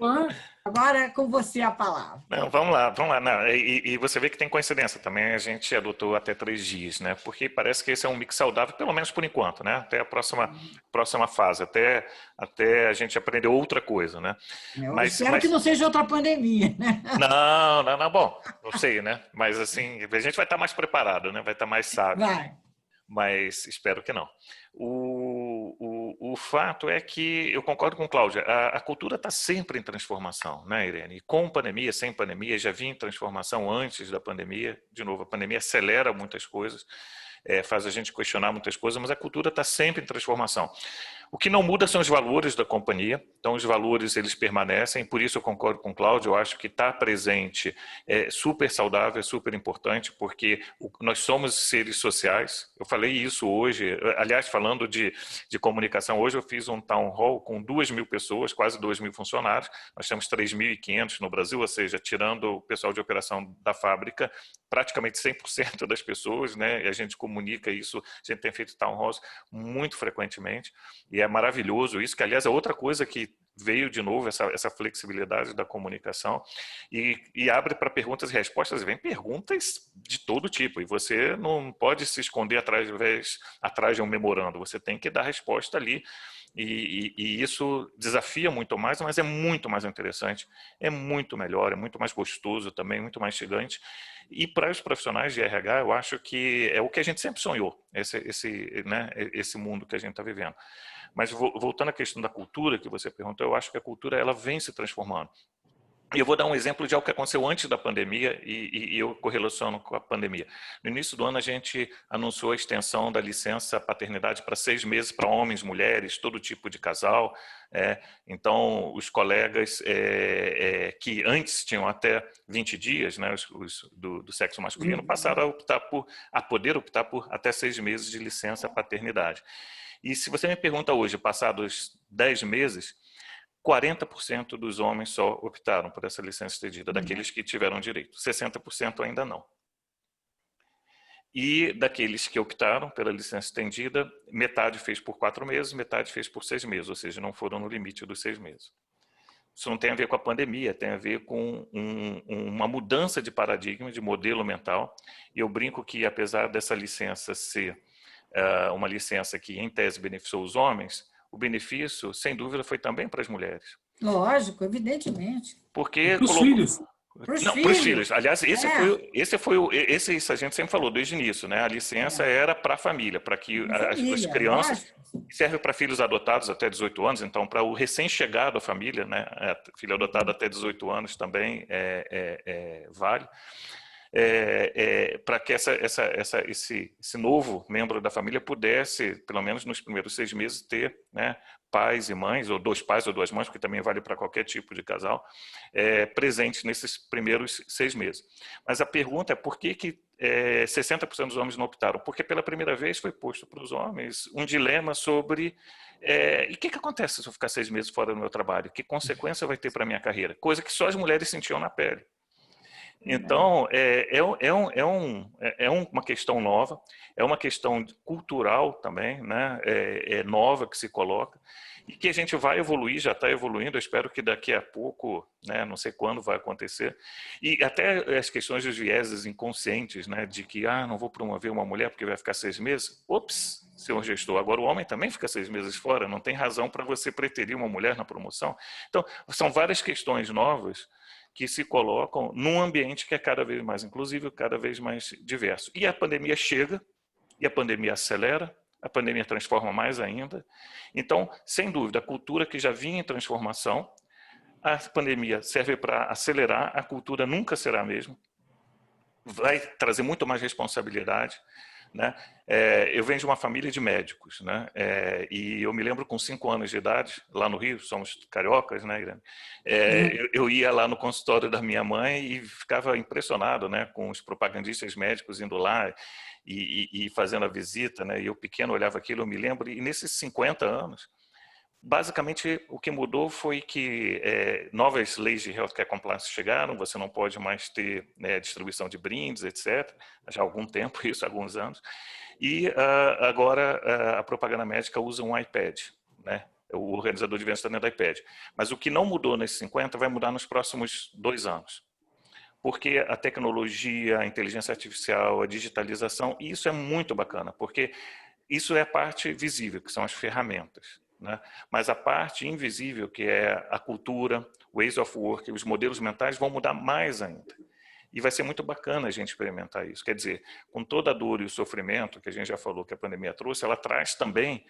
Agora é com você a palavra. Não, vamos lá. Não, e você vê que tem coincidência também, a gente adotou até 3 dias, né? Porque parece que esse é um mix saudável, pelo menos por enquanto, né? Até a próxima fase, até a gente aprender outra coisa, né? Espero que não seja outra pandemia, né? Não, bom, não sei, né? Mas assim, a gente vai estar mais preparado, né? Vai estar mais sábio. Vai. Mas espero que não. O fato é que eu concordo com o Cláudio, a cultura está sempre em transformação, né, Irene? E com pandemia, sem pandemia, já vinha em transformação antes da pandemia. De novo, a pandemia acelera muitas coisas, faz a gente questionar muitas coisas, mas a cultura está sempre em transformação. O que não muda são os valores da companhia, então os valores eles permanecem, por isso eu concordo com o Cláudio, eu acho que estar presente é super saudável, é super importante, porque nós somos seres sociais, eu falei isso hoje, aliás, falando de comunicação, hoje eu fiz um town hall com 2.000 pessoas, quase 2.000 funcionários, nós temos 3.500 no Brasil, ou seja, tirando o pessoal de operação da fábrica, praticamente 100% das pessoas, né, e a gente comunica isso, a gente tem feito town halls muito frequentemente, e é maravilhoso isso, que aliás é outra coisa que veio de novo, essa flexibilidade da comunicação e abre para perguntas e respostas, vem perguntas de todo tipo, e você não pode se esconder atrás de um memorando, você tem que dar resposta ali, e isso desafia muito mais, mas é muito mais interessante, é muito melhor, é muito mais gostoso também, muito mais instigante, e para os profissionais de RH, eu acho que é o que a gente sempre sonhou, esse mundo que a gente está vivendo. Mas voltando à questão da cultura que você perguntou, eu acho que a cultura ela vem se transformando. Eu vou dar um exemplo de algo que aconteceu antes da pandemia e eu correlaciono com a pandemia. No início do ano, a gente anunciou a extensão da licença paternidade para 6 meses para homens, mulheres, todo tipo de casal. Então, os colegas que antes tinham até 20 dias, né, os do sexo masculino, passaram a poder optar por até 6 meses de licença paternidade. E se você me pergunta hoje, passados 10 meses, 40% dos homens só optaram por essa licença estendida, daqueles que tiveram direito. 60% ainda não. E daqueles que optaram pela licença estendida, metade fez por 4 meses, metade fez por 6 meses, ou seja, não foram no limite dos 6 meses. Isso não tem a ver com a pandemia, tem a ver com uma mudança de paradigma, de modelo mental. E eu brinco que, apesar dessa licença ser uma licença que, em tese, beneficiou os homens, o benefício, sem dúvida, foi também para as mulheres. Lógico, evidentemente. Porque para os filhos. Para os filhos. Aliás, esse a gente sempre falou desde o início, né? A licença era para a família, para que as crianças, serve para filhos adotados até 18 anos, então para o recém-chegado à família, né? Filho adotado até 18 anos também vale. Para que esse novo membro da família pudesse, pelo menos nos primeiros 6 meses, ter, né, pais e mães, ou 2 pais ou 2 mães, porque também vale para qualquer tipo de casal, presentes nesses primeiros 6 meses. Mas a pergunta é por que 60% dos homens não optaram? Porque pela primeira vez foi posto para os homens um dilema sobre e o que acontece se eu ficar 6 meses fora do meu trabalho? Que consequência vai ter para a minha carreira? Coisa que só as mulheres sentiam na pele. Então, uma questão nova, é uma questão cultural também, né? Nova que se coloca, e que a gente vai evoluir, já está evoluindo, eu espero que daqui a pouco, né, não sei quando vai acontecer, e até as questões dos vieses inconscientes, né, de que não vou promover uma mulher porque vai ficar 6 meses, ops, senhor gestor, agora o homem também fica 6 meses fora, não tem razão para você preterir uma mulher na promoção. Então, são várias questões novas que se colocam num ambiente que é cada vez mais inclusivo, cada vez mais diverso. E a pandemia chega, e a pandemia acelera, a pandemia transforma mais ainda. Então, sem dúvida, a cultura que já vinha em transformação, a pandemia serve para acelerar, a cultura nunca será a mesma, vai trazer muito mais responsabilidade, né? Eu venho de uma família de médicos, né? E eu me lembro com 5 anos de idade, lá no Rio, somos cariocas, né, Irene? Eu ia lá no consultório da minha mãe e ficava impressionado, né, com os propagandistas médicos indo lá e fazendo a visita, né? E eu pequeno olhava aquilo, eu me lembro, e nesses 50 anos, basicamente, o que mudou foi que novas leis de healthcare compliance chegaram, você não pode mais ter, né, distribuição de brindes, etc. Já há algum tempo, isso, há alguns anos. E agora a propaganda médica usa um iPad, né? O organizador de eventos está dentro do iPad. Mas o que não mudou nesses 50 vai mudar nos próximos 2 anos. Porque a tecnologia, a inteligência artificial, a digitalização, isso é muito bacana, porque isso é a parte visível, que são as ferramentas, né? Mas a parte invisível, que é a cultura, ways of work, os modelos mentais vão mudar mais ainda. E vai ser muito bacana a gente experimentar isso. Quer dizer, com toda a dor e o sofrimento que a gente já falou que a pandemia trouxe, ela traz também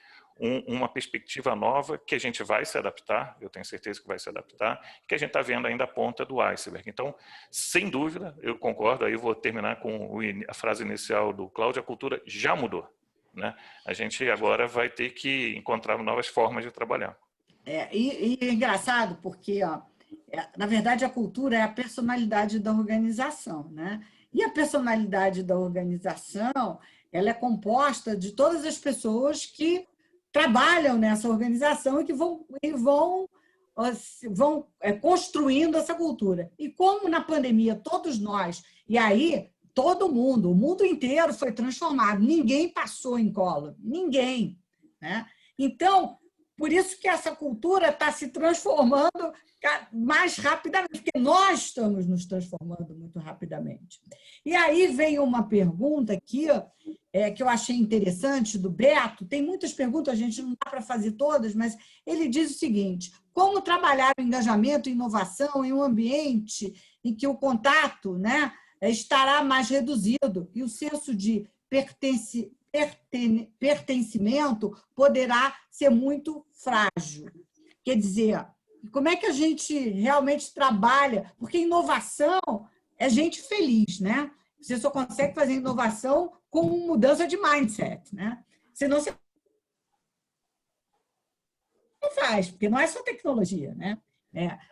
uma perspectiva nova que a gente vai se adaptar, eu tenho certeza que vai se adaptar, que a gente está vendo ainda a ponta do iceberg. Então, sem dúvida, eu concordo, aí eu vou terminar com a frase inicial do Cláudio, a cultura já mudou, né? A gente agora vai ter que encontrar novas formas de trabalhar. E é engraçado porque, na verdade, a cultura é a personalidade da organização, né? E a personalidade da organização, ela é composta de todas as pessoas que trabalham nessa organização e que vão construindo essa cultura. E como na pandemia todos nós, e aí todo mundo, o mundo inteiro foi transformado, ninguém passou incólume, ninguém, né? Então, por isso que essa cultura está se transformando mais rapidamente, porque nós estamos nos transformando muito rapidamente. E aí vem uma pergunta aqui, que eu achei interessante, do Beto. Tem muitas perguntas, a gente não dá para fazer todas, mas ele diz o seguinte: como trabalhar o engajamento e inovação em um ambiente em que o contato, né, estará mais reduzido e o senso de pertencimento poderá ser muito frágil? Quer dizer, Como é que a gente realmente trabalha? Porque inovação é gente feliz, né? Você só consegue fazer inovação com mudança de mindset, né? Senão você não faz, porque não é só tecnologia, né?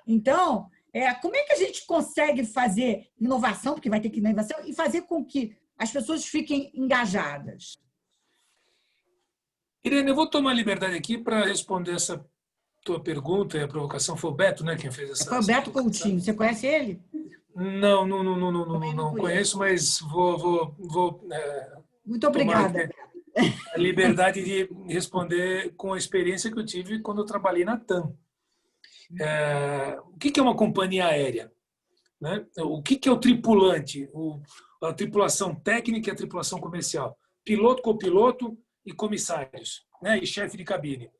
Então, como é que a gente consegue fazer inovação, porque vai ter que ir na inovação, e fazer com que as pessoas fiquem engajadas? Irene, eu vou tomar liberdade aqui para responder essa tua pergunta e a provocação. Foi o Beto, né, quem fez essa Foi o Beto provocação? Coutinho, você conhece ele? Não conheço, mas vou Muito tomar obrigada. aqui a liberdade de responder com a experiência que eu tive quando eu trabalhei na TAM. O que é uma companhia aérea? Né? O que é o tripulante? A tripulação técnica e a tripulação comercial. Piloto, copiloto e comissários, né? E chefe de cabine.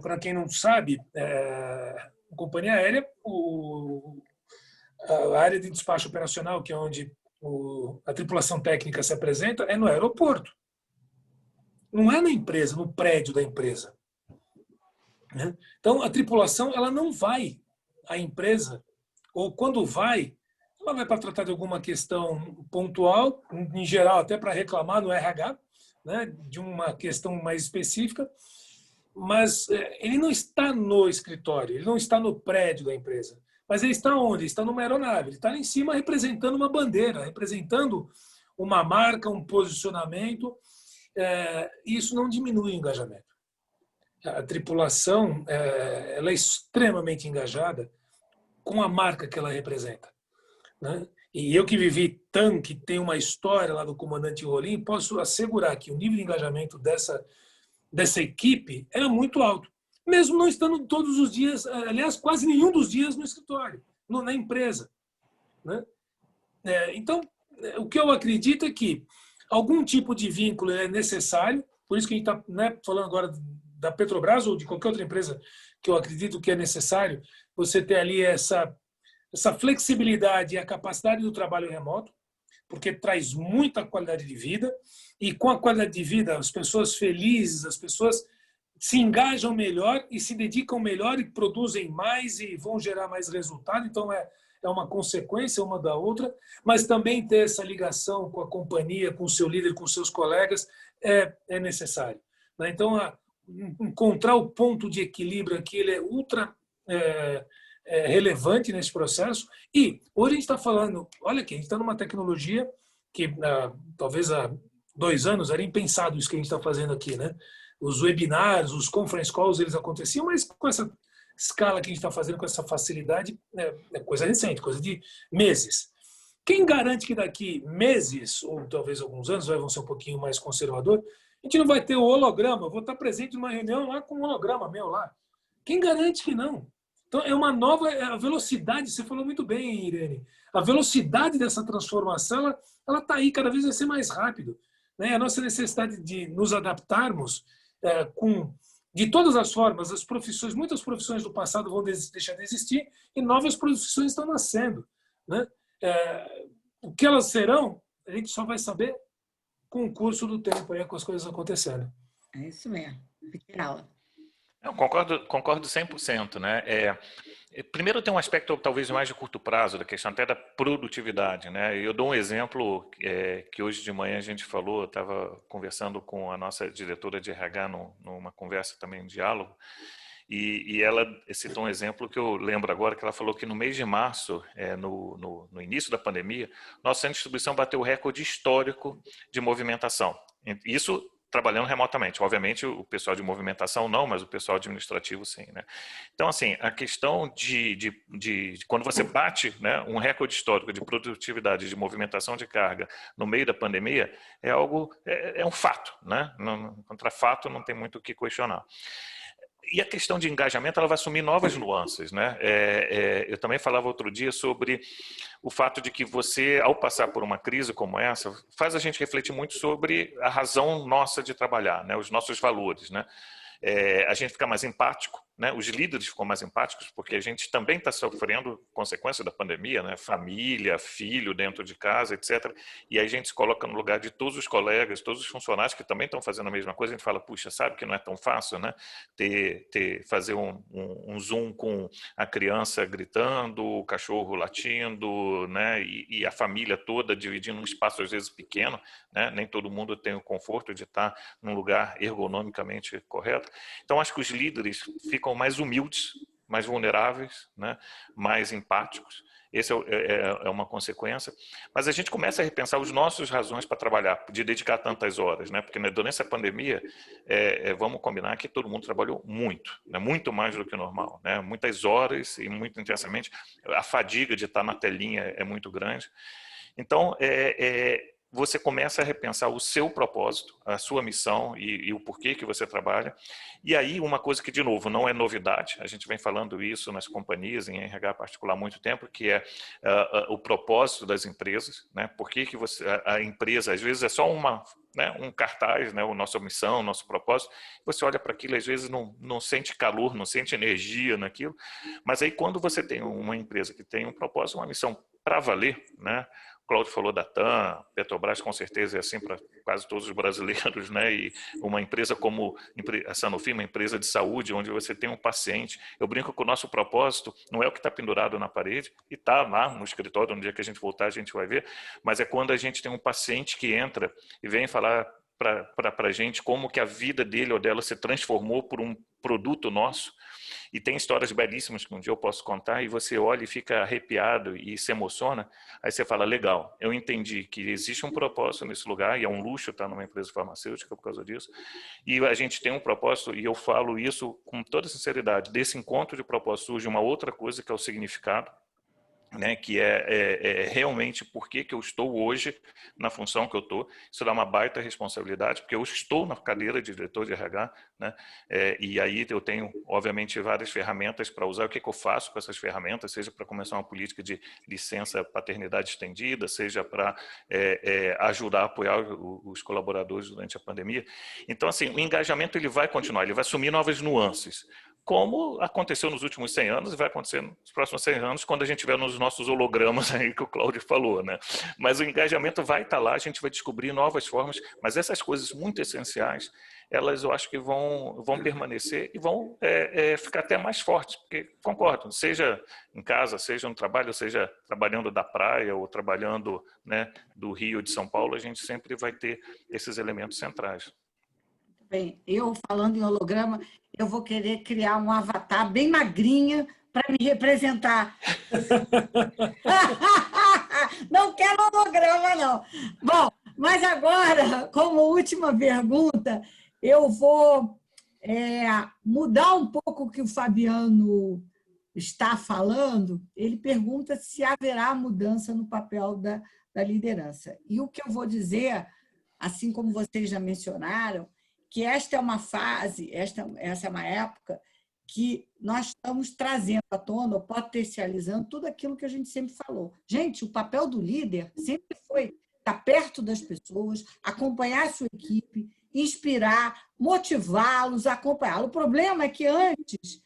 Para quem não sabe, companhia aérea, a área de despacho operacional, que é onde a tripulação técnica se apresenta, é no aeroporto. Não é na empresa, no prédio da empresa. Né? Então, a tripulação ela não vai à empresa, ou quando vai, ela vai para tratar de alguma questão pontual, em geral até para reclamar no RH, né? De uma questão mais específica, mas ele não está no escritório, ele não está no prédio da empresa. Mas ele está onde? Ele está numa aeronave, ele está lá em cima representando uma bandeira, representando uma marca, um posicionamento. Isso não diminui o engajamento. A tripulação ela é extremamente engajada com a marca que ela representa. Né? E eu que vivi TAM, que tem uma história lá do comandante Rolim, posso assegurar que o nível de engajamento dessa equipe era muito alto. Mesmo não estando todos os dias, aliás, quase nenhum dos dias no escritório, na empresa. Né? Então, o que eu acredito é que algum tipo de vínculo é necessário, por isso que a gente está falando agora da Petrobras ou de qualquer outra empresa que eu acredito que é necessário você ter ali essa flexibilidade e a capacidade do trabalho remoto, porque traz muita qualidade de vida, e com a qualidade de vida, as pessoas felizes, as pessoas se engajam melhor e se dedicam melhor e produzem mais e vão gerar mais resultado. Então, é uma consequência uma da outra, mas também ter essa ligação com a companhia, com o seu líder, com os seus colegas, é necessário. Então, encontrar o ponto de equilíbrio aqui, ele é ultra relevante nesse processo. E hoje a gente está falando, olha aqui, a gente está numa tecnologia que talvez há 2 anos era impensado isso que a gente está fazendo aqui, né? Os webinars, os conference calls, eles aconteciam, mas com essa escala que a gente está fazendo, com essa facilidade, é coisa recente, coisa de meses. Quem garante que daqui meses, ou talvez alguns anos, vão ser um pouquinho mais conservador, a gente não vai ter o holograma, eu vou estar presente numa reunião lá com um holograma meu lá. Quem garante que não? Então, é uma nova a velocidade, você falou muito bem, Irene, a velocidade dessa transformação, ela está aí, cada vez vai ser mais rápido. Né? A nossa necessidade de nos adaptarmos de todas as formas, muitas profissões do passado vão deixar de existir e novas profissões estão nascendo. Né? O que elas serão, a gente só vai saber com o curso do tempo, com as coisas acontecendo. É isso mesmo. Legal. Eu concordo 100%, né? Primeiro tem um aspecto talvez mais de curto prazo, da questão até da produtividade, né? Eu dou um exemplo que hoje de manhã a gente falou, eu estava conversando com a nossa diretora de RH numa conversa também, um diálogo, e ela citou um exemplo que eu lembro agora, que ela falou que no mês de março, no início da pandemia, nosso centro de distribuição bateu o recorde histórico de movimentação. Isso trabalhando remotamente. Obviamente, o pessoal de movimentação não, mas o pessoal administrativo sim. Né? Então, assim, a questão de quando você bate, né, um recorde histórico de produtividade, de movimentação de carga no meio da pandemia, é um fato. Né? Contra fato não tem muito o que questionar. E a questão de engajamento, ela vai assumir novas nuances. Né? Eu também falava outro dia sobre o fato de que você, ao passar por uma crise como essa, faz a gente refletir muito sobre a razão nossa de trabalhar, né? Os nossos valores. Né? A gente fica mais empático, né? Os líderes ficam mais empáticos, porque a gente também está sofrendo consequência da pandemia, né? Família, filho dentro de casa, etc. E aí a gente se coloca no lugar de todos os colegas, todos os funcionários que também estão fazendo a mesma coisa. A gente fala, puxa, sabe que não é tão fácil, né? Fazer um Zoom com a criança gritando, o cachorro latindo, né? E a família toda dividindo um espaço às vezes pequeno, né? Nem todo mundo tem o conforto de estar num lugar ergonomicamente correto. Então, acho que os líderes ficam mais humildes, mais vulneráveis, né? Mais empáticos. Essa é uma consequência. Mas a gente começa a repensar as nossas razões para trabalhar, de dedicar tantas horas, né? Porque durante essa pandemia, vamos combinar que todo mundo trabalhou muito, né? Muito mais do que o normal, né? Muitas horas e muito intensamente. A fadiga de estar na telinha é muito grande. Então, você começa a repensar o seu propósito, a sua missão e o porquê que você trabalha. E aí, uma coisa que, de novo, não é novidade, a gente vem falando isso nas companhias, em RH particular há muito tempo, que é o propósito das empresas, né? Por que a empresa, às vezes, é só um cartaz, né? A nossa missão, o nosso propósito. Você olha para aquilo, às vezes, não sente calor, não sente energia naquilo. Mas aí, quando você tem uma empresa que tem um propósito, uma missão para valer, né? O Cláudio falou da TAM, Petrobras com certeza é assim para quase todos os brasileiros, né? E uma empresa como a Sanofi, uma empresa de saúde, onde você tem um paciente. Eu brinco que o nosso propósito não é o que está pendurado na parede, e está lá no escritório, no dia que a gente voltar a gente vai ver, mas é quando a gente tem um paciente que entra e vem falar para a gente como que a vida dele ou dela se transformou por um produto nosso. E tem histórias belíssimas que um dia eu posso contar e você olha e fica arrepiado e se emociona. Aí você fala, legal, eu entendi que existe um propósito nesse lugar e é um luxo estar numa empresa farmacêutica por causa disso. E a gente tem um propósito e eu falo isso com toda sinceridade. Desse encontro de propósito surge uma outra coisa que é o significado. Né, que realmente por que eu estou hoje na função que eu estou. Isso dá uma baita responsabilidade, porque eu estou na cadeira de diretor de RH, né, e aí eu tenho, obviamente, várias ferramentas para usar. O que eu faço com essas ferramentas, seja para começar uma política de licença paternidade estendida, seja para ajudar a apoiar os colaboradores durante a pandemia. Então, assim, o engajamento ele vai continuar, ele vai assumir novas nuances, como aconteceu nos últimos 100 anos e vai acontecer nos próximos 100 anos, quando a gente tiver nos nossos hologramas aí que o Cláudio falou, né? Mas o engajamento vai estar lá, a gente vai descobrir novas formas, mas essas coisas muito essenciais, elas eu acho que vão permanecer e vão ficar até mais fortes, porque, concordo, seja em casa, seja no trabalho, seja trabalhando da praia ou trabalhando, né, do Rio, de São Paulo, a gente sempre vai ter esses elementos centrais. Bem, eu falando em holograma, eu vou querer criar um avatar bem magrinha para me representar. Não quero holograma, não. Bom, mas agora, como última pergunta, eu vou mudar um pouco o que o Fabiano está falando. Ele pergunta se haverá mudança no papel da liderança. E o que eu vou dizer, assim como vocês já mencionaram, que esta é uma fase, essa é uma época que nós estamos trazendo à tona, potencializando tudo aquilo que a gente sempre falou. Gente, o papel do líder sempre foi estar perto das pessoas, acompanhar a sua equipe, inspirar, motivá-los, acompanhá-los. O problema é que antes,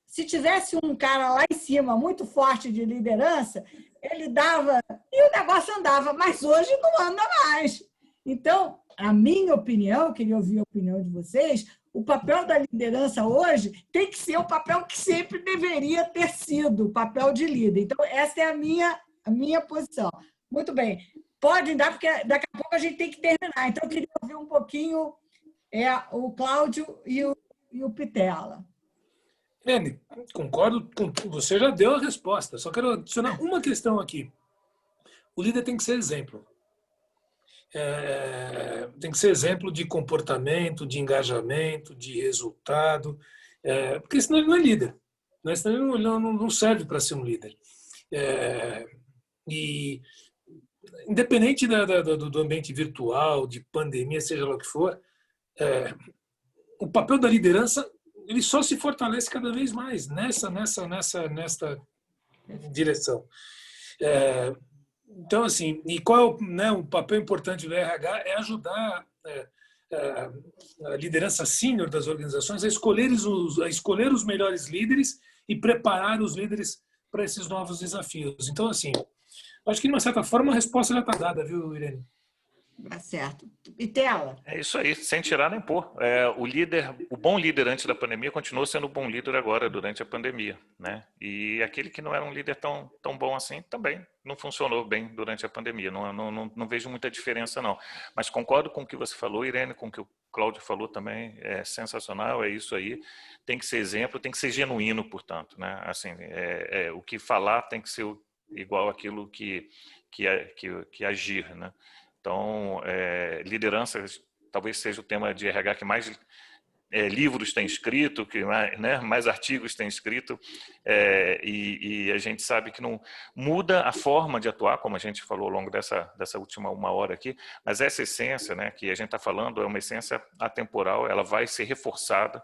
se tivesse um cara lá em cima muito forte de liderança, ele dava e o negócio andava, mas hoje não anda mais. Então, a minha opinião, eu queria ouvir a opinião de vocês, o papel da liderança hoje tem que ser o papel que sempre deveria ter sido, o papel de líder. Então, essa é a minha posição. Muito bem. Podem dar, porque daqui a pouco a gente tem que terminar. Então, eu queria ouvir um pouquinho o Cláudio e o Pitela. Anne, concordo com você, já deu a resposta. Só quero adicionar uma questão aqui. O líder tem que ser exemplo. Tem que ser exemplo de comportamento, de engajamento, de resultado, porque senão ele não é líder, né? Senão ele não serve para ser um líder. E independente do ambiente virtual, de pandemia, seja lá o que for, o papel da liderança ele só se fortalece cada vez mais nesta direção. Então, assim, e qual é o papel importante do RH? É ajudar a liderança sênior das organizações a escolher os melhores líderes e preparar os líderes para esses novos desafios. Então, assim, acho que, de uma certa forma, a resposta já está dada, viu, Irene? Tá certo. E tela? É isso aí, sem tirar nem pôr. O bom líder antes da pandemia continuou sendo o bom líder agora, durante a pandemia, né? E aquele que não era um líder tão bom assim, também não funcionou bem durante a pandemia. Não vejo muita diferença, não. Mas concordo com o que você falou, Irene, com o que o Cláudio falou também. É sensacional, é isso aí. Tem que ser exemplo, tem que ser genuíno, portanto, né? Assim, o que falar tem que ser igual àquilo que agir, né? Então, liderança talvez seja o tema de RH que mais livros tem escrito, que mais artigos tem escrito, e a gente sabe que não muda a forma de atuar, como a gente falou ao longo dessa última 1 hora aqui, mas essa essência, né, que a gente está falando é uma essência atemporal, ela vai ser reforçada.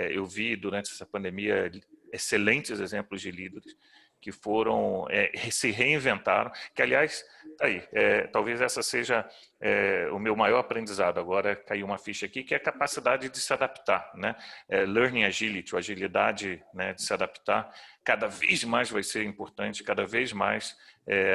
Eu vi durante essa pandemia excelentes exemplos de líderes que se reinventaram, que, aliás, talvez essa seja o meu maior aprendizado. Agora caiu uma ficha aqui, que é a capacidade de se adaptar, né? Learning agility, a agilidade, né, de se adaptar, cada vez mais vai ser importante, cada vez mais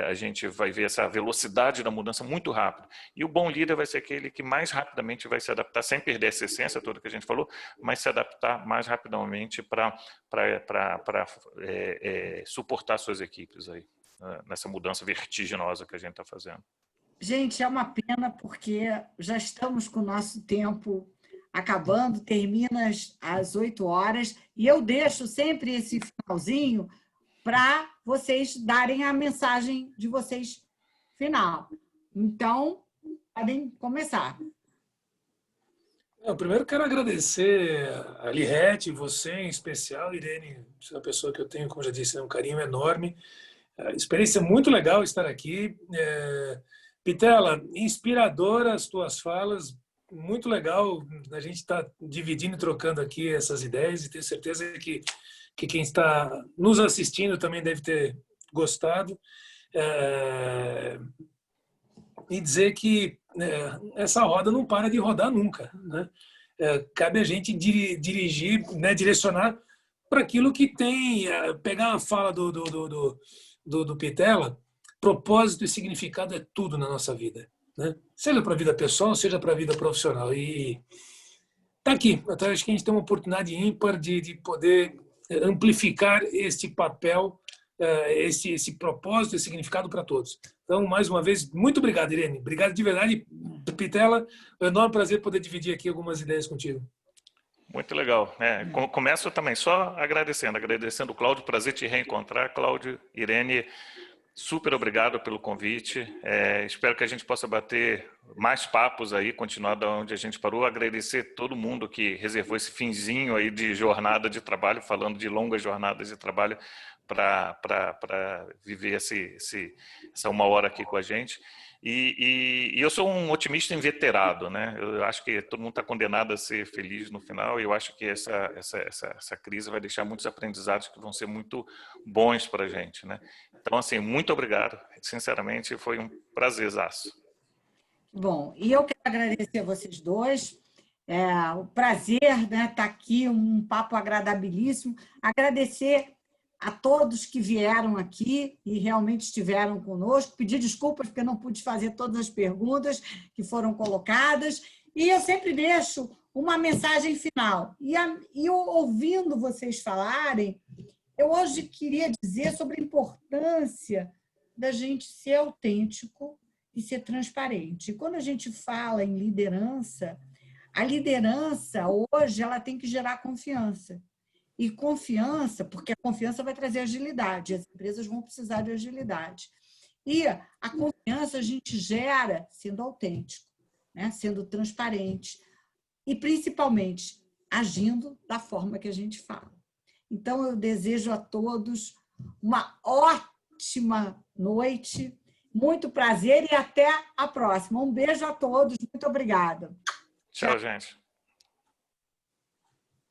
a gente vai ver essa velocidade da mudança muito rápido. E o bom líder vai ser aquele que mais rapidamente vai se adaptar, sem perder essa essência toda que a gente falou, mas se adaptar mais rapidamente para suportar suas equipes aí, nessa mudança vertiginosa que a gente está fazendo. Gente, é uma pena porque já estamos com o nosso tempo acabando, termina às 8 horas, e eu deixo sempre esse finalzinho para vocês darem a mensagem de vocês final. Então, podem começar. Primeiro quero agradecer a Lirete, você em especial, Irene, você é uma pessoa que eu tenho, como já disse, um carinho enorme. Experiência muito legal estar aqui. Pitela, inspiradora as tuas falas, muito legal a gente estar dividindo e trocando aqui essas ideias, e tenho certeza que quem está nos assistindo também deve ter gostado. E dizer que essa roda não para de rodar nunca, né? Cabe a gente dirigir, né, direcionar para aquilo que tem, pegar a fala do Pitela, propósito e significado é tudo na nossa vida, né? Seja para a vida pessoal, seja para a vida profissional. E tá aqui, até acho que a gente tem uma oportunidade ímpar de poder amplificar este papel, esse propósito e significado para todos. Então, mais uma vez, muito obrigado, Irene. Obrigado de verdade. Pitela, é um enorme prazer poder dividir aqui algumas ideias contigo. Muito legal. Começo também só agradecendo o Cláudio, prazer te reencontrar, Cláudio, Irene, super obrigado pelo convite. Espero que a gente possa bater mais papos aí, continuar da onde a gente parou. Agradecer todo mundo que reservou esse finzinho aí de jornada de trabalho, falando de longas jornadas de trabalho, para viver essa 1 hora aqui com a gente. E eu sou um otimista inveterado, né? Eu acho que todo mundo está condenado a ser feliz no final, e eu acho que essa crise vai deixar muitos aprendizados que vão ser muito bons para a gente, né? Então, assim, muito obrigado. Sinceramente, foi um prazerzaço. Bom, e eu quero agradecer a vocês dois. O prazer, né, estar aqui, um papo agradabilíssimo. Agradecer a todos que vieram aqui e realmente estiveram conosco. Pedir desculpas porque não pude fazer todas as perguntas que foram colocadas. E eu sempre deixo uma mensagem final. E eu, ouvindo vocês falarem, eu hoje queria dizer sobre a importância da gente ser autêntico e ser transparente. E quando a gente fala em liderança, a liderança hoje ela tem que gerar confiança. E confiança, porque a confiança vai trazer agilidade, as empresas vão precisar de agilidade. E a confiança a gente gera sendo autêntico, né? Sendo transparente e, principalmente, agindo da forma que a gente fala. Então, eu desejo a todos uma ótima noite, muito prazer e até a próxima. Um beijo a todos, muito obrigada. Tchau, gente.